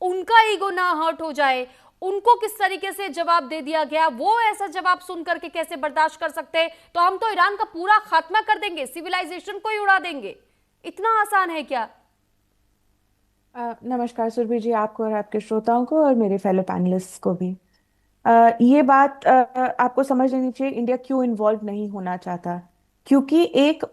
उनका ईगो ना हर्ट हो जाए, उनको किस तरीके से जवाब दे दिया गया, वो ऐसा जवाब सुन करके कैसे बर्दाश्त कर सकते हैं, तो हम तो ईरान का पूरा खात्मा कर देंगे, सिविलाइजेशन को ही उड़ा देंगे। इतना आसान है क्या? नमस्कार सुरभि जी, आपको और आपके श्रोताओं को और मेरे फेलो पैनलिस्ट को भी। ये बात आपको समझ लेनी चाहिए, इंडिया क्यों इन्वॉल्व नहीं होना चाहता, क्योंकि एक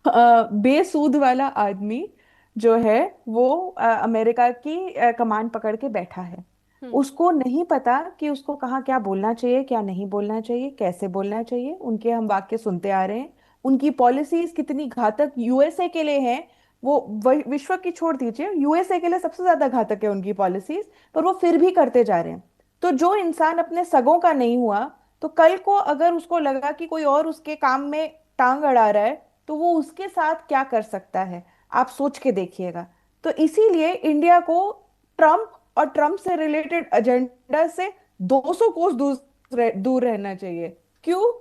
बेसूद वाला आदमी जो है वो अमेरिका की कमान पकड़ के बैठा है। उसको नहीं पता कि उसको कहाँ क्या बोलना चाहिए, क्या नहीं बोलना चाहिए, कैसे बोलना चाहिए। उनके हम वाक्य सुनते आ रहे हैं। उनकी पॉलिसीज कितनी घातक यूएसए के लिए हैं, वो विश्व की छोड़ दीजिए, यूएसए के लिए सबसे ज्यादा घातक है उनकी पॉलिसीज, पर वो फिर भी करते जा रहे हैं। तो जो इंसान अपने सगों का नहीं हुआ, तो कल को अगर उसको लगा कि कोई और उसके काम में टांग अड़ा रहा है, तो वो उसके साथ क्या कर सकता है, आप सोच के देखिएगा। तो इसीलिए इंडिया को ट्रम्प और ट्रम्प से रिलेटेड एजेंडा से 200 कोस दूर दूर रहना चाहिए। क्यों?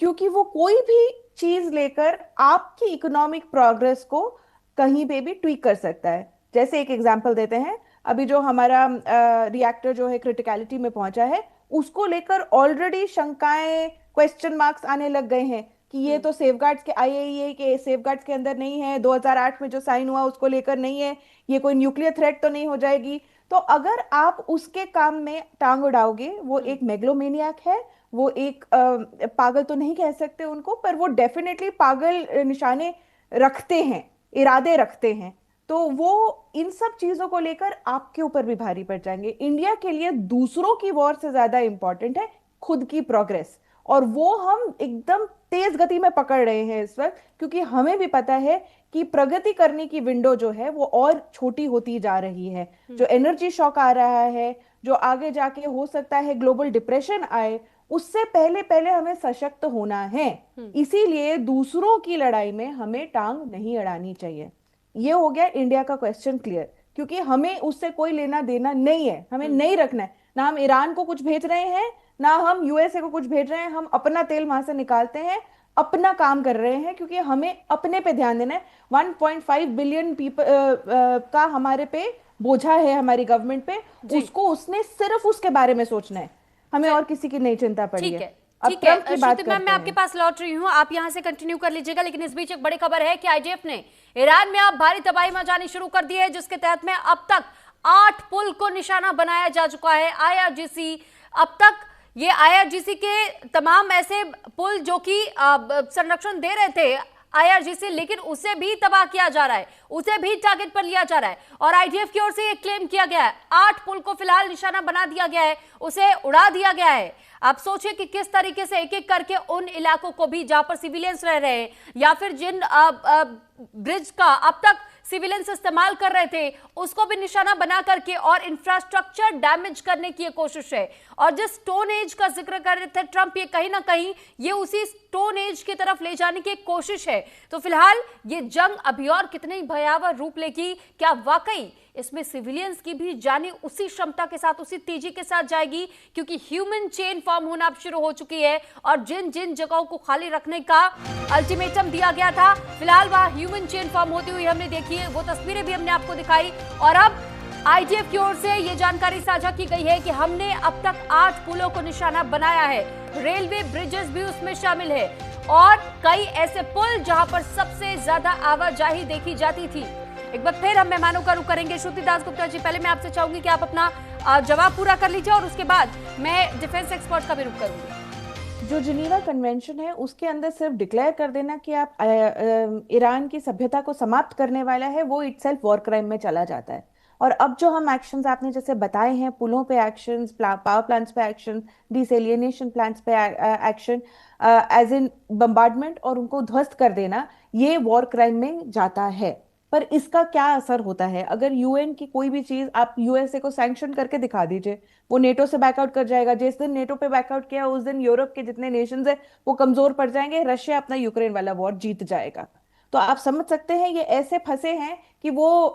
क्योंकि वो कोई भी चीज लेकर आपकी इकोनॉमिक प्रोग्रेस को कहीं पे भी ट्वीक कर सकता है। जैसे एक एग्जांपल देते हैं, अभी जो हमारा रिएक्टर जो है क्रिटिकलिटी में पहुंचा है, उसको लेकर ऑलरेडी शंकाएं, क्वेश्चन मार्क्स आने लग गए हैं कि ये तो सेफगार्ड्स के, आईएईए के सेफगार्ड्स के अंदर नहीं है, 2008 में जो साइन हुआ उसको लेकर नहीं है, ये कोई न्यूक्लियर थ्रेट तो नहीं हो जाएगी। तो अगर आप उसके काम में टांग उड़ाओगे, वो एक मेगलोमेनियक है, वो एक पागल तो नहीं कह सकते उनको, पर वो डेफिनेटली पागल निशाने रखते हैं, इरादे रखते हैं। तो वो इन सब चीजों को लेकर आपके ऊपर भी भारी पड़ जाएंगे। इंडिया के लिए दूसरों की वॉर से ज्यादा इंपॉर्टेंट है खुद की प्रोग्रेस, और वो हम एकदम तेज गति में पकड़ रहे हैं इस वक्त, क्योंकि हमें भी पता है कि प्रगति करने की विंडो जो है वो और छोटी होती जा रही है। जो एनर्जी शॉक आ रहा है, जो आगे जाके हो सकता है ग्लोबल डिप्रेशन आए, उससे पहले पहले हमें सशक्त होना है। इसीलिए दूसरों की लड़ाई में हमें टांग नहीं अड़ानी चाहिए। ये हो गया इंडिया का क्वेश्चन क्लियर, क्योंकि हमें उससे कोई लेना देना नहीं है, हमें नहीं रखना है। ना हम ईरान को कुछ भेज रहे हैं, ना हम यूएसए को कुछ भेज रहे हैं। हम अपना तेल वहां से निकालते हैं, अपना काम कर रहे हैं, क्योंकि हमें अपने पे ध्यान देना है। 1.5 बिलियन पीपल का हमारे पे बोझा है, हमारी गवर्नमेंट पे, उसको उसने सिर्फ उसके बारे में सोचना है, हमें और किसी की नहीं चिंता पड़ी ठीक है। है, अब ठीक है ट्रम्प की बात श्रुति मैम, मैं करते आपके हैं। पास लौट रही हूँ, आप यहाँ से कंटिन्यू कर लीजिएगा। लेकिन इस बीच एक बड़ी खबर है कि आईडीएफ ने ईरान में अब भारी तबाही मचानी शुरू कर दी है, जिसके तहत में अब तक 8 पुल को निशाना बनाया जा चुका है। आईआरजीसी अब तक ये आईआरजीसी के तमाम ऐसे पुल जो कि संरक्षण दे रहे थे आईआरजीसी, लेकिन उसे भी तबाह किया जा रहा है, उसे भी टारगेट पर लिया जा रहा है। और आईडीएफ की ओर से ये क्लेम किया गया है 8 पुल को फिलहाल निशाना बना दिया गया है, उसे उड़ा दिया गया है। आप सोचिए कि किस तरीके से एक एक करके उन इलाकों को भी जहां पर सिविलियंस रह रहे हैं, या फिर जिन ब्रिज का अब तक सिविलियंस इस्तेमाल कर रहे थे, उसको भी निशाना बना करके और इंफ्रास्ट्रक्चर डैमेज करने की कोशिश है। और जिस स्टोन एज का जिक्र कर रहे थे ट्रंप, ये कहीं ना कहीं ये उसी स्टोन एज की तरफ ले जाने की कोशिश है। तो फिलहाल ये जंग अभी और कितनी भयावह रूप लेगी, क्या वाकई इसमें सिविलियंस की भी जाने उसी क्षमता के साथ, उसी तेजी के साथ जाएगी? क्योंकि ह्यूमन चेन फॉर्म होना अब शुरू हो चुकी है, और जिन जिन जगहों को खाली रखने का अल्टीमेटम दिया गया था, फिलहाल वहां ह्यूमन चेन फॉर्म होती हुई हमने देखी है, वो तस्वीरें भी हमने आपको दिखाई। और अब आईडीएफ की ओर से ये जानकारी साझा की गई है कि हमने अब तक 8 पुलों को निशाना बनाया है, रेलवे ब्रिजेस भी उसमें शामिल है, और कई ऐसे पुल जहां पर सबसे ज्यादा आवाजाही देखी जाती थी। एक बार फिर हम मेहमानों का रुख करेंगे। श्रुति दासगुप्ता जी, पहले मैं आपसे चाहूंगी कि आप अपना जवाब पूरा कर लीजिए, और उसके बाद मैं डिफेंस एक्सपर्ट का भी रुख करूंगी। जो जिनीवा कन्वेंशन है उसके अंदर सिर्फ डिक्लेयर कर देना कि आप ईरान की सभ्यता को समाप्त करने वाला है, वो इटसेल्फ वॉर क्राइम में चला जाता है। और अब जो हम एक्शंस आपने जैसे बताए हैं, पुलों पे एक्शंस, पावर प्लांट्स पे एक्शन, डिसेलिनेशन प्लांट्स पे एक्शन, एज इन बम्बार्डमेंट और उनको ध्वस्त कर देना, ये वॉर क्राइम में जाता है। पर इसका क्या असर होता है? अगर यूएन की कोई भी चीज आप यूएसए को सैंक्शन करके दिखा दीजिए, वो नेटो से बैकआउट कर जाएगा। जिस दिन नेटो पे बैकआउट किया, उस दिन यूरोप के जितने नेशंस है वो कमजोर पड़ जाएंगे, रशिया अपना यूक्रेन वाला वॉर जीत जाएगा। तो आप समझ सकते हैं ये ऐसे फंसे हैं कि वो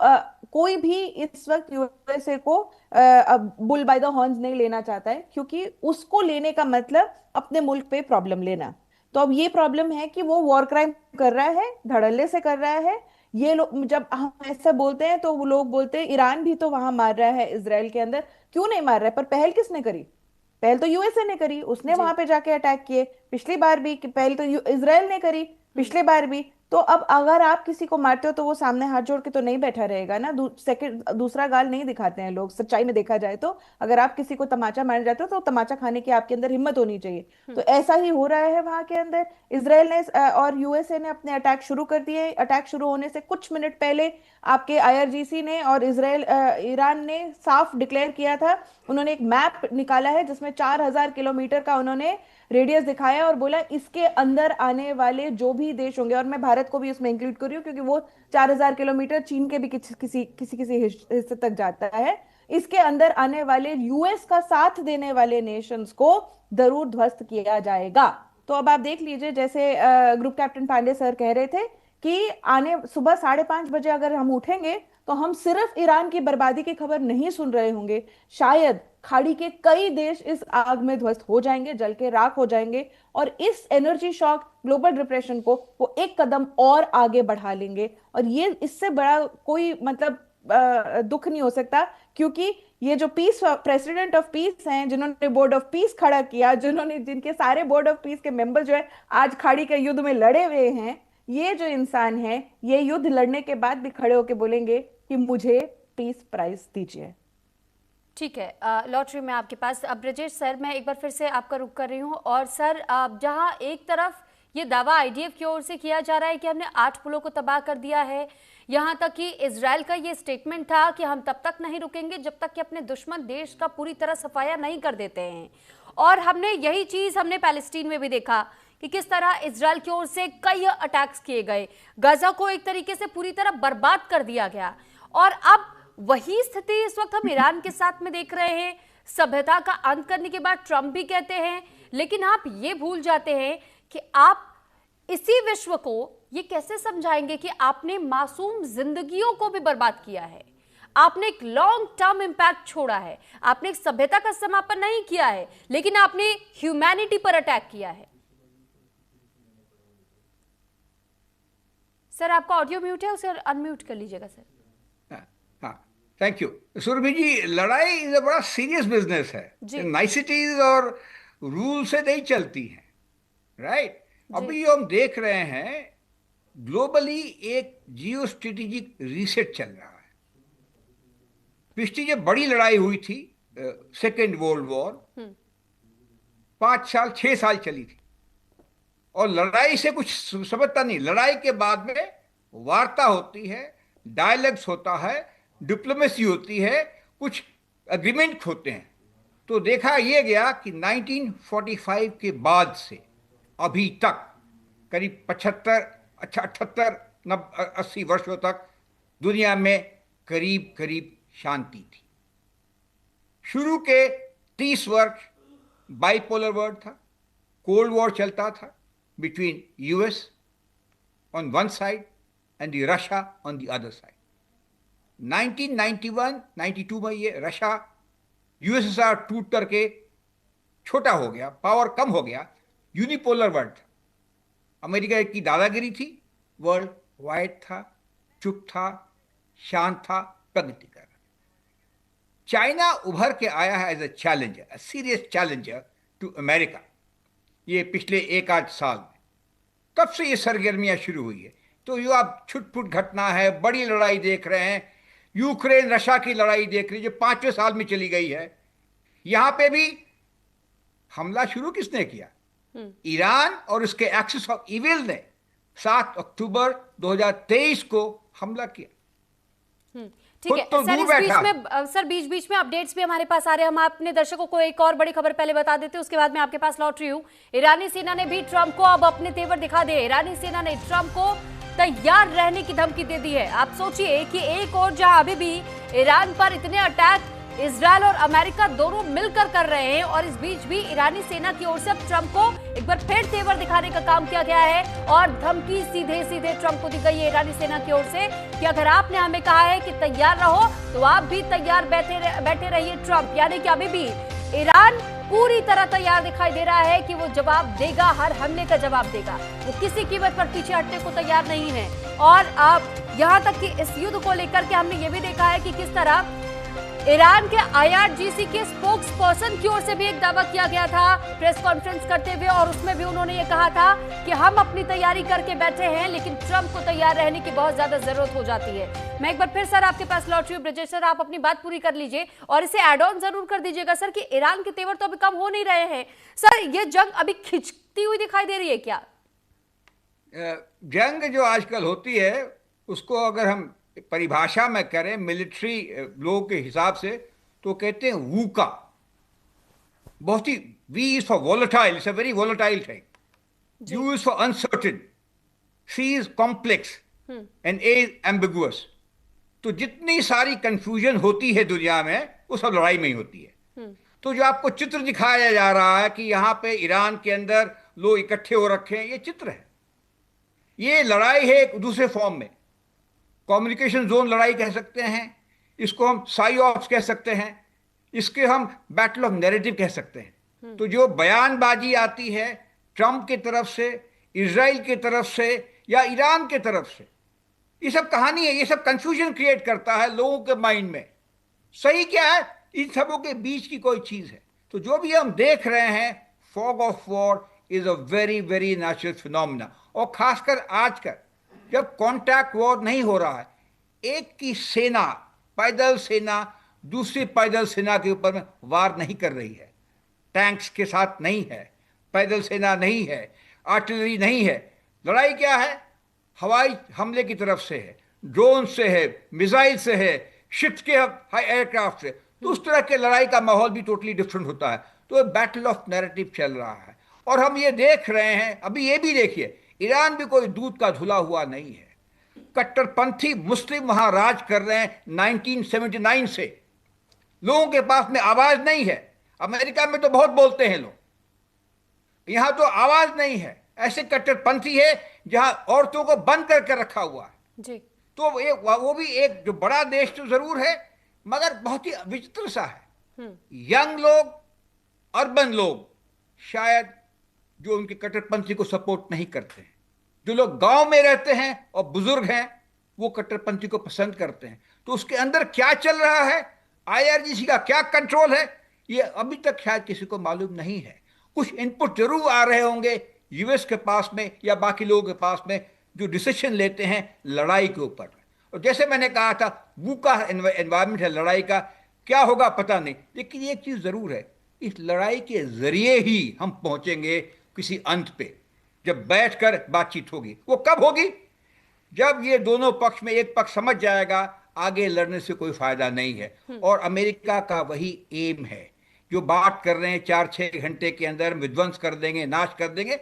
कोई भी इस वक्त यूएसए को अब बुल बाय द हॉर्न्स नहीं लेना चाहता है, क्योंकि उसको लेने का मतलब अपने मुल्क पे प्रॉब्लम लेना। तो अब ये प्रॉब्लम है कि वो वॉर क्राइम कर रहा है, धड़ल्ले से कर रहा है। ये लोग जब हम ऐसा बोलते हैं तो वो लोग बोलते हैं ईरान भी तो वहां मार रहा है इसराइल के अंदर, क्यों नहीं मार रहा है? पर पहल किसने करी? पहल तो यूएसए ने करी, उसने वहां पे जाके अटैक किए। पिछली बार भी पहल तो इसराइल ने करी, पिछले बार भी। तो अब अगर आप किसी को मारते हो तो वो सामने हाथ जोड़ के तो नहीं बैठा रहेगा ना। सेकंड दूसरा गाल नहीं दिखाते हैं लोग, सच्चाई में देखा जाए तो। अगर आप किसी को तमाचा मारने जाते हो तो तमाचा खाने की आपके अंदर हिम्मत होनी चाहिए। तो ऐसा ही हो रहा है वहां के अंदर। इसराइल ने और यूएसए ने अपने अटैक शुरू कर दिए। अटैक शुरू होने से कुछ मिनट पहले आपके आईआरजीसी ने और ईरान ने साफ डिक्लेयर किया था। उन्होंने एक मैप निकाला है जिसमें 4000 किलोमीटर का उन्होंने रेडियस दिखाया और बोला इसके अंदर आने वाले जो भी देश होंगे, और मैं भारत को भी उसमें इंक्लूड कर रही हूँ क्योंकि वो 4000 किलोमीटर चीन के भी किसी हिस्से तक जाता है, इसके अंदर आने वाले यूएस का साथ देने वाले नेशंस को जरूर ध्वस्त किया जाएगा। तो अब आप देख लीजिए, जैसे ग्रुप कैप्टन पांडे सर कह रहे थे कि आने सुबह 5:30 बजे अगर हम उठेंगे तो हम सिर्फ ईरान की बर्बादी की खबर नहीं सुन रहे होंगे, शायद खाड़ी के कई देश इस आग में ध्वस्त हो जाएंगे, जल के राख हो जाएंगे, और इस एनर्जी शॉक, ग्लोबल डिप्रेशन को वो एक कदम और आगे बढ़ा लेंगे। और ये इससे बड़ा कोई मतलब दुख नहीं हो सकता, क्योंकि ये जो प्रेसिडेंट ऑफ पीस हैं, जिन्होंने बोर्ड ऑफ पीस खड़ा किया, जिनके सारे बोर्ड ऑफ पीस के मेंबर जो है आज खाड़ी के युद्ध में लड़े हुए हैं, ये जो इंसान है ये युद्ध लड़ने के बाद भी खड़े होके बोलेंगे कि मुझे पीस प्राइज दीजिए। ठीक है, लॉटरी में आपके पास। अब ब्रजेश सर, मैं एक बार फिर से आपका रुख कर रही हूँ। और सर, जहां एक तरफ ये दावा आईडीएफ की ओर से किया जा रहा है कि हमने 8 पुलों को तबाह कर दिया है, यहाँ तक कि इजराइल का ये स्टेटमेंट था कि हम तब तक नहीं रुकेंगे जब तक कि अपने दुश्मन देश का पूरी तरह सफाया नहीं कर देते हैं। और हमने यही चीज हमने पैलेस्टीन में भी देखा कि किस तरह इजराइल की ओर से कई अटैक्स किए गए, गाजा को एक तरीके से पूरी तरह बर्बाद कर दिया गया। और अब वही स्थिति इस वक्त हम ईरान के साथ में देख रहे हैं। सभ्यता का अंत करने के बाद ट्रंप भी कहते हैं, लेकिन आप ये भूल जाते हैं कि आप इसी विश्व को ये कैसे समझाएंगे कि आपने मासूम जिंदगियों को भी बर्बाद किया है, आपने एक लॉन्ग टर्म इंपैक्ट छोड़ा है, आपने एक सभ्यता का समापन नहीं किया है, लेकिन आपने ह्यूमैनिटी पर अटैक किया है। सर, आपका ऑडियो म्यूट है, उसे अनम्यूट कर लीजिएगा सर। हाँ, थैंक यू। सुरभि जी, लड़ाई इज बड़ा सीरियस बिजनेस है, नाइसिटीज और रूल से नहीं चलती है, राइट? अभी हम देख रहे हैं ग्लोबली एक जियो स्ट्रेटेजिक रीसेट चल रहा है। पिछली जब बड़ी लड़ाई हुई थी, सेकेंड वर्ल्ड वॉर, 6 साल चली थी, और लड़ाई से कुछ समझता नहीं। लड़ाई के बाद में वार्ता होती है, डायलॉग्स होता है, डिप्लोमेसी होती है, कुछ एग्रीमेंट होते हैं। तो देखा यह गया कि 1945 के बाद से अभी तक करीब 78-80 वर्षों तक दुनिया में करीब करीब शांति थी। शुरू के 30 वर्ष बाइपोलर वर्ल्ड था, कोल्ड वॉर चलता था between US on one side and Russia on the other side. 1991-92 में ये रशिया यूएसएसआर टूट करके छोटा हो गया, पावर कम हो गया, यूनिपोलर वर्ल्ड था। अमेरिका की दादागिरी थी, वर्ल्ड वाइड था, चुप था, शांत था, प्रगति कर रहा। चाइना उभर के आया है as a challenger, a serious challenger to America, ये पिछले 1-8 साल में। तब से ये सरगर्मियां शुरू हुई है। तो ये आप छुटपुट घटना है, बड़ी लड़ाई देख रहे हैं, यूक्रेन रशिया की लड़ाई देख रही है जो 5वें साल में चली गई है। यहां पे भी हमला शुरू किसने किया? ईरान और उसके एक्सिस ऑफ इविल ने 7 अक्टूबर 2023 को हमला किया। ठीक है तो सर, इस बीच में सर बीच में अपडेट्स भी हमारे पास आ रहे हैं। हम अपने दर्शकों को एक और बड़ी खबर पहले बता देते हैं, उसके बाद मैं आपके पास लौट रही हूँ। ईरानी सेना ने भी ट्रंप को अब अपने तेवर दिखा दिए। ईरानी सेना ने ट्रंप को तैयार रहने की धमकी दे दी है। आप सोचिए कि एक और जहां अभी भी ईरान पर इतने अटैक इजराइल और अमेरिका दोनों मिलकर कर रहे हैं, और इस बीच भी ईरानी सेना की ओर से ट्रंप को एक बार फिर तेवर दिखाने का काम किया गया है, और धमकी सीधे सीधे ट्रंप को दी गई है ईरानी सेना की ओर से कि अगर आपने हमें कहा है कि तैयार रहो तो आप भी तैयार बैठे रहिए ट्रंप। यानी कि अभी भी ईरान पूरी तरह तैयार दिखाई दे रहा है कि वो जवाब देगा, हर हमले का जवाब देगा, वो किसी कीमत पर पीछे हटने को तैयार नहीं है। और अब यहां तक कि इस युद्ध को लेकर के हमने ये भी देखा है कि किस तरह ईरान के आईआरजीसी के स्पोक्स पर्सन की ओर से भी एक दावा किया गया था प्रेस कॉन्फ्रेंस करते हुए, और उसमें भी उन्होंने ये कहा था कि हम अपनी तैयारी करके बैठे हैं, लेकिन ट्रंप को तैयार रहने की बहुत ज्यादा जरूरत हो जाती है। मैं एक बार फिर सर आपके पास लौट रही हूँ। ब्रिजेश सर, आप अपनी बात पूरी कर लीजिए और इसे एड ऑन जरूर कर दीजिएगा सर कि ईरान के तेवर तो अभी कम हो नहीं रहे हैं। सर, ये जंग अभी खिंचती हुई दिखाई दे रही है क्या? जंग जो आजकल होती है उसको अगर हम परिभाषा में करें मिलिट्री लोगों के हिसाब से तो कहते हैं वूका। बहुत ही V is for volatile, it's a very volatile thing. U is for uncertain, C is complex and A is ambiguous. तो जितनी सारी कंफ्यूजन होती है दुनिया में वो सब लड़ाई में ही होती है। तो जो आपको चित्र दिखाया जा रहा है कि यहाँ पे ईरान के अंदर लोग इकट्ठे हो रखे हैं, ये चित्र है। ये लड़ाई है एक दूसरे फॉर्म में। कम्युनिकेशन जोन लड़ाई कह सकते हैं इसको, हम साइऑप्स कह सकते हैं, इसके हम बैटल ऑफ नैरेटिव कह सकते हैं। तो जो बयानबाजी आती है ट्रंप की तरफ से, इजराइल की तरफ से या ईरान की तरफ से, ये सब कहानी है, ये सब कंफ्यूजन क्रिएट करता है लोगों के माइंड में। सही क्या है, इन सबों के बीच की कोई चीज है। तो जो भी हम देख रहे हैं, fog of war is a very very natural phenomena. और खासकर आजकल जब कॉन्टैक्ट वॉर नहीं हो रहा है, एक की सेना, पैदल सेना दूसरी पैदल सेना के ऊपर में वार नहीं कर रही है, टैंक्स के साथ नहीं है, पैदल सेना नहीं है, आर्टिलरी नहीं है। लड़ाई क्या है? हवाई हमले की तरफ से है, ड्रोन से है, मिसाइल से है, शिप्स के हाई एयरक्राफ्ट से। तो उस तरह के लड़ाई का माहौल भी टोटली डिफरेंट होता है। तो बैटल ऑफ नैरेटिव चल रहा है और हम ये देख रहे हैं। अभी ये भी देखिए, ईरान भी कोई दूध का धुला हुआ नहीं है। कट्टरपंथी मुस्लिम वहां राज कर रहे हैं 1979 से। लोगों के पास में आवाज नहीं है। अमेरिका में तो बहुत बोलते हैं लोग, यहां तो आवाज नहीं है। ऐसे कट्टरपंथी है जहां औरतों को बंद करके रखा हुआ है जी। तो वो भी एक जो बड़ा देश तो जरूर है मगर बहुत ही विचित्र सा है। यंग लोग, अर्बन लोग शायद जो उनके कट्टरपंथी को सपोर्ट नहीं करते हैं। जो लोग गांव में रहते हैं और बुजुर्ग हैं वो कट्टरपंथी को पसंद करते हैं। तो उसके अंदर क्या चल रहा है, आईआरजीसी का क्या कंट्रोल है, ये अभी तक शायद किसी को मालूम नहीं है। कुछ इनपुट जरूर आ रहे होंगे यूएस के पास में या बाकी लोगों के पास में जो डिसीजन लेते हैं लड़ाई के ऊपर। और जैसे मैंने कहा था, वो का एनवायरमेंट है लड़ाई का, क्या होगा पता नहीं। लेकिन एक चीज जरूर है, इस लड़ाई के जरिए ही हम पहुंचेंगे किसी अंत पे, जब बैठकर बातचीत होगी। वो कब होगी? जब ये दोनों पक्ष में एक पक्ष समझ जाएगा आगे लड़ने से कोई फायदा नहीं है। और अमेरिका का वही एम है, जो बात कर रहे हैं 4-6 घंटे के अंदर विध्वंस कर देंगे, नाश कर देंगे।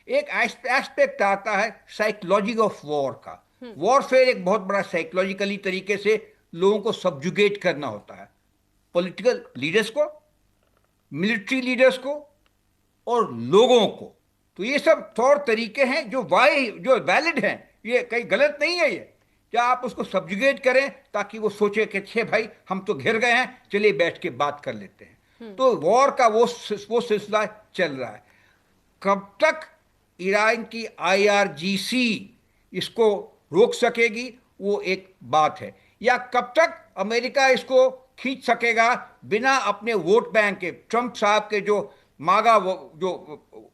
एक एस्पेक्ट आता है साइकोलॉजी ऑफ वॉर का। वॉरफेयर एक बहुत बड़ा साइकोलॉजिकली तरीके से लोगों को सब्जुगेट करना होता है, पॉलिटिकल लीडर्स को, मिलिट्री लीडर्स को और लोगों को। तो ये सब तौर तरीके हैं जो वैलिड हैं, ये कहीं गलत नहीं है। ये क्या आप उसको सब्जुगेट करें ताकि वो सोचे कि छे भाई हम तो घिर गए हैं, चलिए बैठ के बात कर लेते हैं। तो वॉर का वो सिलसिला चल रहा है। कब तक ईरान की आईआरजीसी इसको रोक सकेगी वो एक बात है, या कब तक अमेरिका इसको खींच सकेगा बिना अपने वोट बैंक के, ट्रंप साहब के जो मागा जो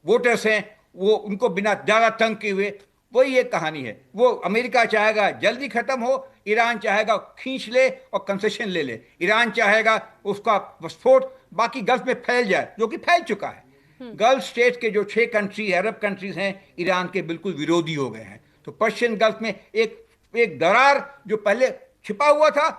वोटर्स हैं वो उनको बिना ज्यादा तंग किए हुए। वही एक कहानी है। वो अमेरिका चाहेगा जल्दी खत्म हो, ईरान चाहेगा खींच ले और कंसेशन ले ले। ईरान चाहेगा उसका विस्फोट बाकी गल्फ में फैल जाए, जो कि फैल चुका है। गल्फ स्टेट के जो 6 कंट्री अरब कंट्रीज हैं ईरान के बिल्कुल विरोधी हो गए हैं। तो पर्शियन गल्फ में एक दरार जो पहले छिपा हुआ था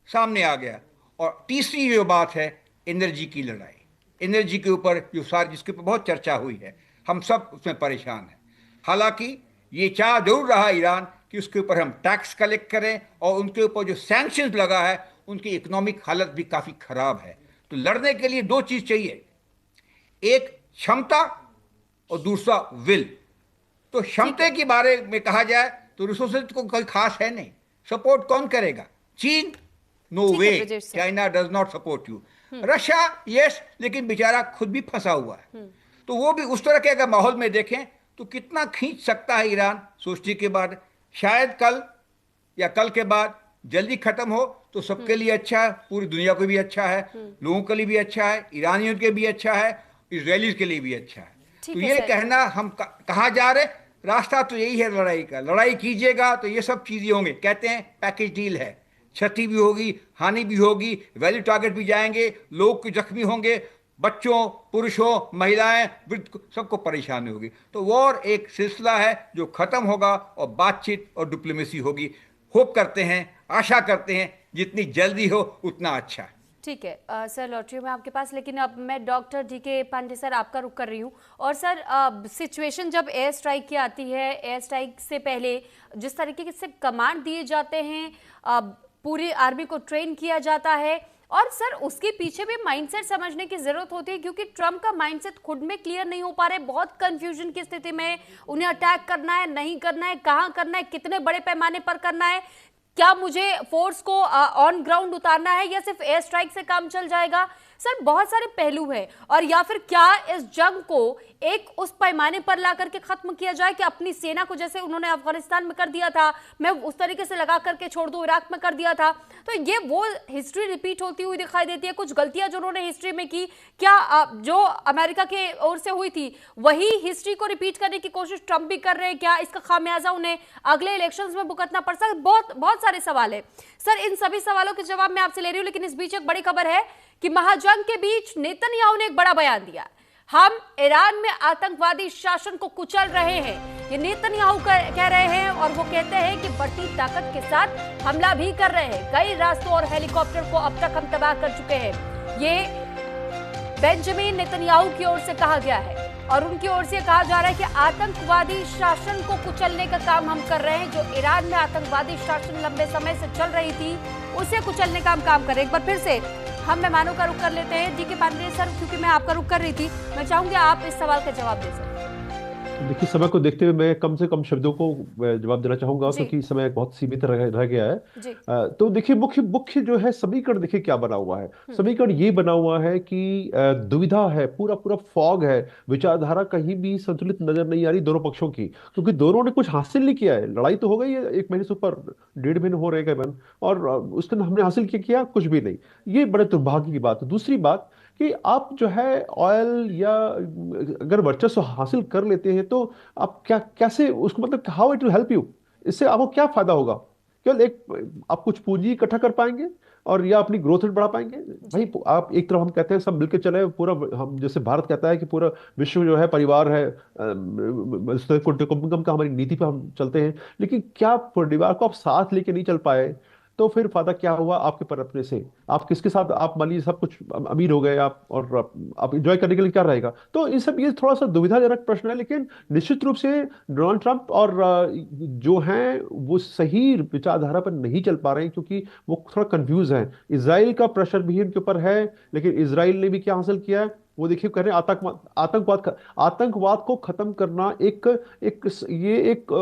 सामने आ गया। और तीसरी जो बात है एनर्जी की लड़ाई, एनर्जी के ऊपर जो जिसके ऊपर बहुत चर्चा हुई है, हम सब उसमें परेशान हैं। हालांकि ये चाह जरूर रहा ईरान कि उसके ऊपर हम टैक्स कलेक्ट करें और उनके ऊपर जो सैंक्शंस लगा है उनकी इकोनॉमिक हालत भी काफ़ी खराब है। तो लड़ने के लिए 2 चीज़ चाहिए, एक क्षमता और दूसरा विल। तो क्षमता के बारे में कहा जाए तो रिसोर्सेज को कोई खास है नहीं। सपोर्ट कौन करेगा? चीन, no way, China does not support you. Russia yes, लेकिन बेचारा खुद भी फंसा हुआ है। तो वो भी उस तरह के अगर माहौल में देखें तो कितना खींच सकता है ईरान, सोचने के बाद शायद कल या कल के बाद जल्दी खत्म हो तो सबके लिए अच्छा है, पूरी दुनिया को भी अच्छा है, लोगों के लिए भी अच्छा है, ईरानियों के भी अच्छा है, इजरायलीज के लिए भी अच्छा है। ठीक तो है ये सर। कहना हम कहाँ जा रहे, रास्ता तो यही है लड़ाई का। लड़ाई कीजिएगा तो ये सब चीजें होंगी। कहते हैं पैकेज डील है, क्षति भी होगी, हानि भी होगी, वैल्यू टारगेट भी जाएंगे, लोग जख्मी होंगे, बच्चों, पुरुषों, महिलाएं, वृद्ध, सबको परेशानी होगी। तो वॉर एक सिलसिला है जो खत्म होगा और बातचीत और डिप्लोमेसी होगी। होप करते हैं, आशा करते हैं जितनी जल्दी हो उतना अच्छा है। ठीक है सर, लौट रही हूँ मैं आपके पास, लेकिन अब मैं डॉक्टर DK पांडे सर आपका रुख कर रही हूँ। और सर सिचुएशन जब एयर स्ट्राइक की आती है, एयर स्ट्राइक से पहले जिस तरीके से कमांड दिए जाते हैं, पूरी आर्मी को ट्रेन किया जाता है, और सर उसके पीछे भी माइंडसेट समझने की जरूरत होती है, क्योंकि ट्रम्प का माइंडसेट खुद में क्लियर नहीं हो पा रहे, बहुत कंफ्यूजन की स्थिति में। उन्हें अटैक करना है, नहीं करना है, कहां करना है, कितने बड़े पैमाने पर करना है, क्या मुझे फोर्स को ऑन ग्राउंड उतारना है या सिर्फ एयर स्ट्राइक से काम चल जाएगा। सर बहुत सारे पहलू हैं, और या फिर क्या इस जंग को एक उस पैमाने पर ला करके खत्म किया जाए कि अपनी सेना को, जैसे उन्होंने अफगानिस्तान में कर दिया था, मैं उस तरीके से लगा करके छोड़ दूं, इराक में कर दिया था। तो ये वो हिस्ट्री रिपीट होती हुई दिखाई देती है। कुछ गलतियां जो उन्होंने हिस्ट्री में की, क्या जो अमेरिका के ओर से हुई थी वही हिस्ट्री को रिपीट करने की कोशिश ट्रम्प भी कर रहे हैं? क्या इसका खामियाजा उन्हें अगले इलेक्शंस में भुगतना पड़ सकता है? बहुत बहुत सारे सवाल है सर, इन सभी सवालों के जवाब मैं आपसे ले रही हूं। लेकिन इस बीच एक बड़ी खबर है कि महाजंग के बीच नेतन्याहू ने एक बड़ा बयान दिया। हम ईरान में आतंकवादी शासन को कुचल रहे हैं, ये नेतन्याहू कह रहे हैं, और वो कहते हैं कि बढ़ती ताकत के साथ हमला भी कर रहे हैं। कई रास्तों और हेलीकॉप्टर को अब तक हम तबाह कर चुके हैं। ये बेंजामिन नेतन्याहू की ओर से कहा गया है, और उनकी ओर से कहा जा रहा है कि आतंकवादी शासन को कुचलने का काम हम कर रहे हैं। जो ईरान में आतंकवादी शासन लंबे समय से चल रही थी, उसे कुचलने का हम काम कर रहे हैं। एक बार फिर से हम मेहमानों का रुख कर लेते हैं। DK पांडे सर, क्योंकि मैं आपका रुख कर रही थी, मैं चाहूंगी आप इस सवाल का जवाब दे सकें। देखिए, समय को देखते हुए मैं कम से कम शब्दों को जवाब देना चाहूंगा, क्योंकि समय बहुत सीमित रह गया है। तो देखिए, मुख्य मुख्य जो है समीकरण, देखिए क्या बना हुआ है। समीकरण ये बना हुआ है कि दुविधा है, पूरा पूरा फॉग है, विचारधारा कहीं भी संतुलित नजर नहीं आ रही दोनों पक्षों की, क्योंकि दोनों ने कुछ हासिल नहीं किया है। लड़ाई तो हो गई है, 1 महीने से ऊपर, 1.5 महीने हो रहे हैं, और उसके अंदर हमने हासिल किया कुछ भी नहीं। ये बड़े दुर्भाग्य की बात है। दूसरी बात कि आप जो है ऑयल या अगर वर्चस्व हासिल कर लेते हैं तो आप क्या, कैसे उसको, मतलब how it will help you, इससे आपको क्या फायदा होगा? केवल एक, आप कुछ पूंजी इकट्ठा कर पाएंगे और या अपनी ग्रोथ रेट बढ़ा पाएंगे भाई। आप एक तरफ, हम कहते हैं सब मिलकर चले, पूरा हम जैसे भारत कहता है कि पूरा विश्व जो है परिवार है, कुटुंबकम का हमारी नीति पर हम चलते हैं, लेकिन क्या परिवार को आप साथ लेके नहीं चल पाए तो फिर फायदा क्या हुआ आपके पर अपने से? आप किसके साथ, आप मान लीजिए सब कुछ अमीर हो गए आप, और आप एंजॉय करने के लिए क्या रहेगा? तो इन सब, ये थोड़ा सा दुविधाजनक प्रश्न है, लेकिन निश्चित रूप से डोनाल्ड ट्रंप और जो हैं वो सही विचारधारा पर नहीं चल पा रहे हैं, क्योंकि वो थोड़ा कंफ्यूज हैं। इसराइल का प्रेशर भी इनके ऊपर है, लेकिन इसराइल ने भी क्या हासिल किया है वो देखिए, कह रहे हैं आतंकवाद को खत्म करना एक एक ये एक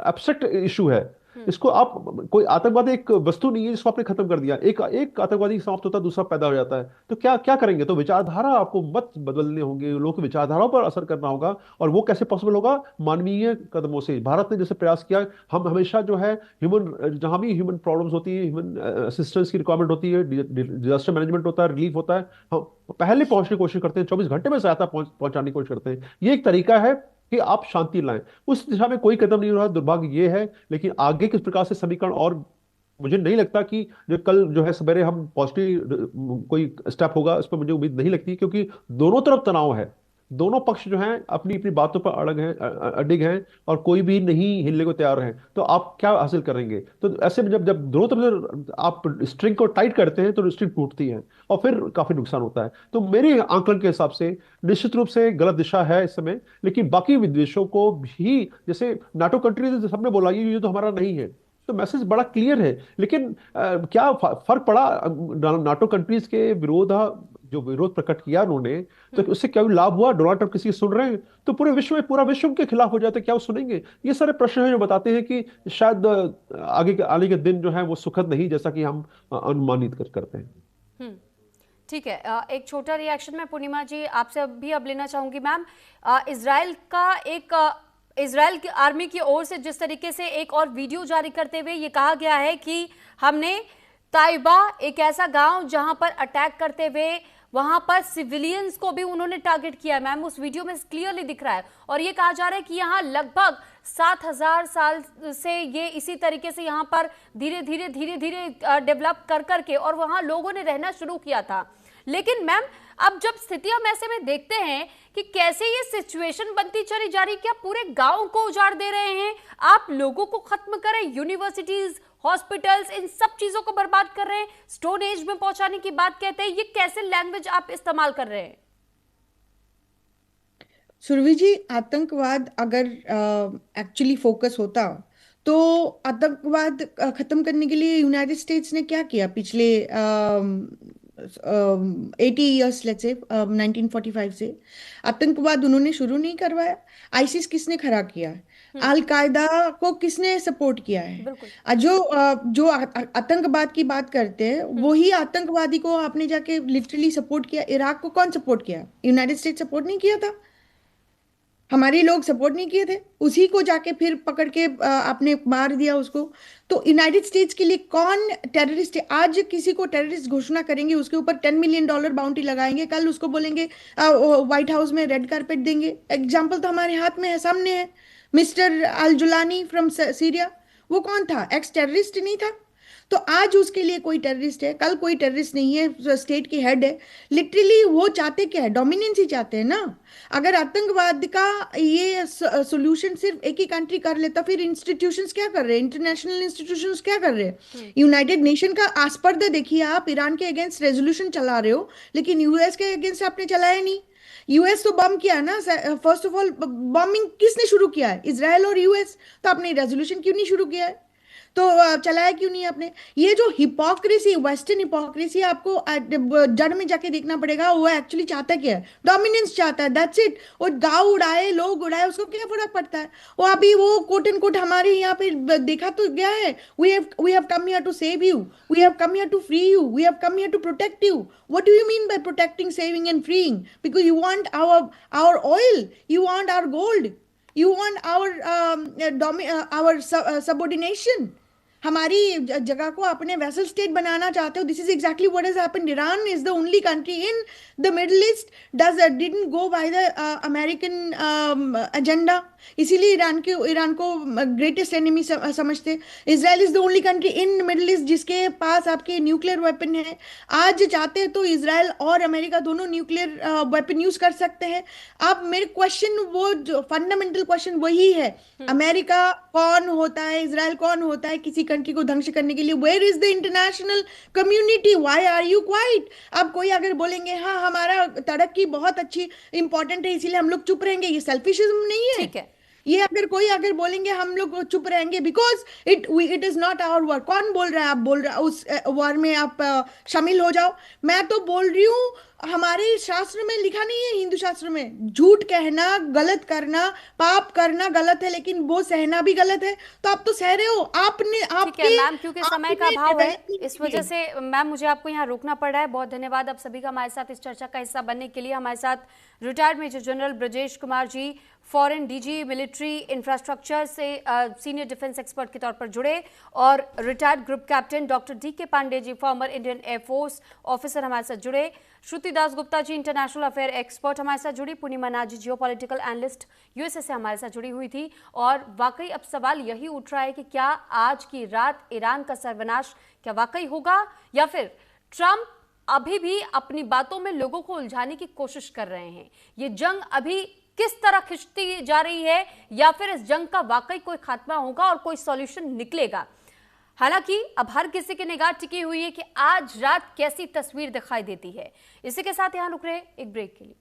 एब्स्ट्रैक्ट इशू है। इसको आप, कोई आतंकवादी एक वस्तु नहीं है जिसको आपने खत्म कर दिया। एक आतंकवादी समाप्त होता है, दूसरा पैदा हो जाता है, तो क्या क्या करेंगे? तो विचारधारा आपको मत बदलने होंगे, लोगों की विचारधाराओं पर असर करना होगा, और वो कैसे पॉसिबल होगा? मानवीय कदमों से। भारत ने जैसे प्रयास किया, हम हमेशा जो है जहां भी ह्यूमन प्रॉब्लम्स होती है, ह्यूमन असिस्टेंस की रिक्वायरमेंट होती है, डिजास्टर मैनेजमेंट होता है, रिलीफ होता है, हम पहले पहुंचने की कोशिश करते हैं, 24 घंटे में सहायता पहुंचाने की कोशिश करते हैं। ये एक तरीका है कि आप शांति लाएं। उस दिशा में कोई कदम नहीं हो रहा, दुर्भाग्य ये है। लेकिन आगे किस प्रकार से समीकरण, और मुझे नहीं लगता कि जो कल जो है सवेरे हम पॉजिटिव कोई स्टेप होगा, इस पर मुझे उम्मीद नहीं लगती, क्योंकि दोनों तरफ तनाव है, दोनों पक्ष जो हैं अपनी अपनी बातों पर अडिग हैं, और कोई भी नहीं हिलने को तैयार है। तो आप क्या हासिल करेंगे? तो ऐसे में जब जब दोनों तरफ से आप स्ट्रिंग को टाइट करते हैं तो स्ट्रिंग टूटती है, और फिर काफी नुकसान होता है। तो मेरे आंकलन के हिसाब से निश्चित रूप से गलत दिशा है इस समय, लेकिन बाकी विदेशों को भी, जैसे नाटो कंट्रीज सबने बोला ये तो हमारा नहीं है, तो मैसेज बड़ा क्लियर है। लेकिन क्या फर्क पड़ा नाटो कंट्रीज के जो विरोध प्रकट किया उन्होंने, तो उससे क्या लाभ हुआ? डोनाल्ड ट्रंप किसी सुन रहे हैं तो पूरा विश्व उनके खिलाफ हो जाता है, क्या वो सुनेंगे? ये सारे प्रश्न हैं जो बताते हैं कि शायद आने के दिन जो है वो सुखद नहीं, जैसा कि हम अनुमानित करते हैं। ठीक है, एक छोटा रिएक्शन मैं पूर्णिमा जी आपसे भी अब लेना चाहूंगी। मैम, इजराइल की आर्मी की ओर से जिस तरीके से एक और वीडियो जारी करते हुए ये कहा गया है कि हमने ताइबा एक ऐसा गांव जहां पर अटैक करते हुए वहां पर सिविलियंस को भी उन्होंने टारगेट किया है। मैम, उस वीडियो में क्लियरली दिख रहा है और ये कहा जा रहा है कि यहाँ लगभग 7000 साल से ये इसी तरीके से यहाँ पर धीरे धीरे डेवलप कर करके और वहां लोगों ने रहना शुरू किया था। लेकिन मैम, अब जब स्थिति हम ऐसे में देखते हैं कि कैसे ये सिचुएशन बनती चली जा रही, क्या पूरे गांव को उजाड़ दे रहे हैं आप, लोगों को खत्म करें, यूनिवर्सिटीज, हॉस्पिटल्स, इन सब चीजों को बर्बाद कर रहे हैं, स्टोन एज में पहुंचाने की बात कहते हैं, ये कैसे लैंग्वेज आप इस्तेमाल कर रहे हैं? सुरभि जी, आतंकवाद अगर एक्चुअली फोकस होता तो आतंकवाद खत्म करने के लिए यूनाइटेड स्टेट्स ने क्या किया पिछले 80 ईयर्स, लेट्स से 1945 से आतंकवाद उन्होंने शुरू नहीं करवाया। आईसिस किसने खड़ा किया है? अल कायदा को किसने सपोर्ट किया है? जो आतंकवाद की बात करते हैं वही आतंकवादी को आपने जाके लिटरली सपोर्ट किया। इराक को कौन सपोर्ट किया? यूनाइटेड स्टेट्स सपोर्ट नहीं किया था, हमारे लोग सपोर्ट नहीं किए थे, उसी को जाके फिर पकड़ के आपने मार दिया उसको। तो यूनाइटेड स्टेट्स के लिए कौन टेररिस्ट है? आज किसी को टेररिस्ट घोषणा करेंगे, उसके ऊपर $10 मिलियन बाउंटी लगाएंगे, कल उसको बोलेंगे व्हाइट हाउस में रेड कारपेट देंगे। एग्जाम्पल तो हमारे हाथ में है, सामने है, mister Al Julani from Syria. वो कौन था? एक्स टेररिस्ट नहीं था? तो आज उसके लिए कोई टेररिस्ट है, कल कोई टेररिस्ट नहीं है, स्टेट की हेड है। लिटरली वो चाहते क्या है? डोमिनेंस ही चाहते हैं ना। अगर आतंकवाद का ये सॉल्यूशन सिर्फ एक ही कंट्री कर लेता, फिर इंस्टीट्यूशंस क्या कर रहे हैं? इंटरनेशनल इंस्टीट्यूशंस क्या कर रहे हैं? यूनाइटेड नेशन का आस्पर्धा देखिए आप, ईरान के अगेंस्ट रेजोल्यूशन चला रहे हो, लेकिन यूएस के अगेंस्ट आपने चलाया नहीं। यूएस तो बम किया ना, फर्स्ट ऑफ ऑल बॉम्बिंग किसने शुरू किया है? इजराइल और यूएस। तो आपने रेजोल्यूशन क्यों नहीं शुरू किया है? तो चलाया क्यों नहीं आपने? ये जो हिपोक्रेसी, वेस्टर्न हिपोक्रेसी, आपको जड़ में जाके देखना पड़ेगा। वो एक्चुअली चाहता क्या है? डोमिनेंस चाहता है, दैट्स इट। वो गाँव उड़ाए, लोग उड़ाए, उसको क्या फर्क पड़ता है? वो अभी वो कोट एंड कोट हमारे यहाँ पे देखा तो गया है, we have come here to save you, we have come here to free you, we have come here to protect you. What do you mean by protecting, saving and freeing? Because you want our oil, you want our gold, you want our subordination, हमारी जगह को अपने vessel state बनाना चाहते हो। This is exactly what has happened. Iran is the only country in the middle east didn't go by the American agenda, इसीलिए Iran को greatest enemy समझते। Israel is the only country in middle east जिसके पास आपके nuclear weapon है। आज चाहते हैं तो इजराइल और अमेरिका दोनों न्यूक्लियर वेपन यूज कर सकते हैं। अब मेरे क्वेश्चन, वो जो फंडामेंटल क्वेश्चन वही है, अमेरिका कौन होता है, इजराइल कौन होता है किसी कंट्री को ध्वंस करने के लिए? Where is the international community? Why are you quiet? अब कोई अगर बोलेंगे हाँ हमारा तरक्की बहुत अच्छी इंपॉर्टेंट है इसीलिए हम लोग चुप रहेंगे, ये सेल्फिशिज्म नहीं है। ठीक है, ये अगर कोई बोलेंगे हम लोग चुप रहेंगे because it is not our war. कौन बोल रहा है? आप बोल रहे उस वॉर में आप शामिल हो जाओ। मैं तो बोल रही हूँ, हमारे शास्त्र में लिखा नहीं है, हिंदू शास्त्र में झूठ कहना, गलत करना, पाप करना गलत है, लेकिन वो सहना भी गलत है। तो आप तो सह रहे हो। आपने आपके मैम, क्योंकि समय का अभाव है इस वजह से मैम मुझे आपको यहाँ रोकना पड़ रहा है। बहुत धन्यवाद आप सभी का हमारे साथ इस चर्चा का हिस्सा बनने के लिए। हमारे साथ retired major general Brajesh Kumar ji, foreign DG military infrastructure से सीनियर डिफेंस एक्सपर्ट के तौर पर जुड़े, और retired group captain doctor DK. Pandey ji, former Indian air force officer हमारे साथ जुड़े। Shruti Das Gupta ji, international affair expert हमारे साथ जुड़ी। Purnima Nath ji, geopolitical analyst USA से हमारे साथ जुड़ी हुई थी। और वाकई अब सवाल यही उठ रहा है कि क्या आज की रात ईरान का सर्वनाश क्या वाकई होगा, या फिर ट्रंप अभी भी अपनी बातों में लोगों को उलझाने की कोशिश कर रहे हैं? ये जंग अभी किस तरह खिंचती जा रही है, या फिर इस जंग का वाकई कोई खात्मा होगा और कोई सॉल्यूशन निकलेगा? हालांकि अब हर किसी की निगाह टिकी हुई है कि आज रात कैसी तस्वीर दिखाई देती है। इसी के साथ यहां रुक रहे एक ब्रेक के लिए।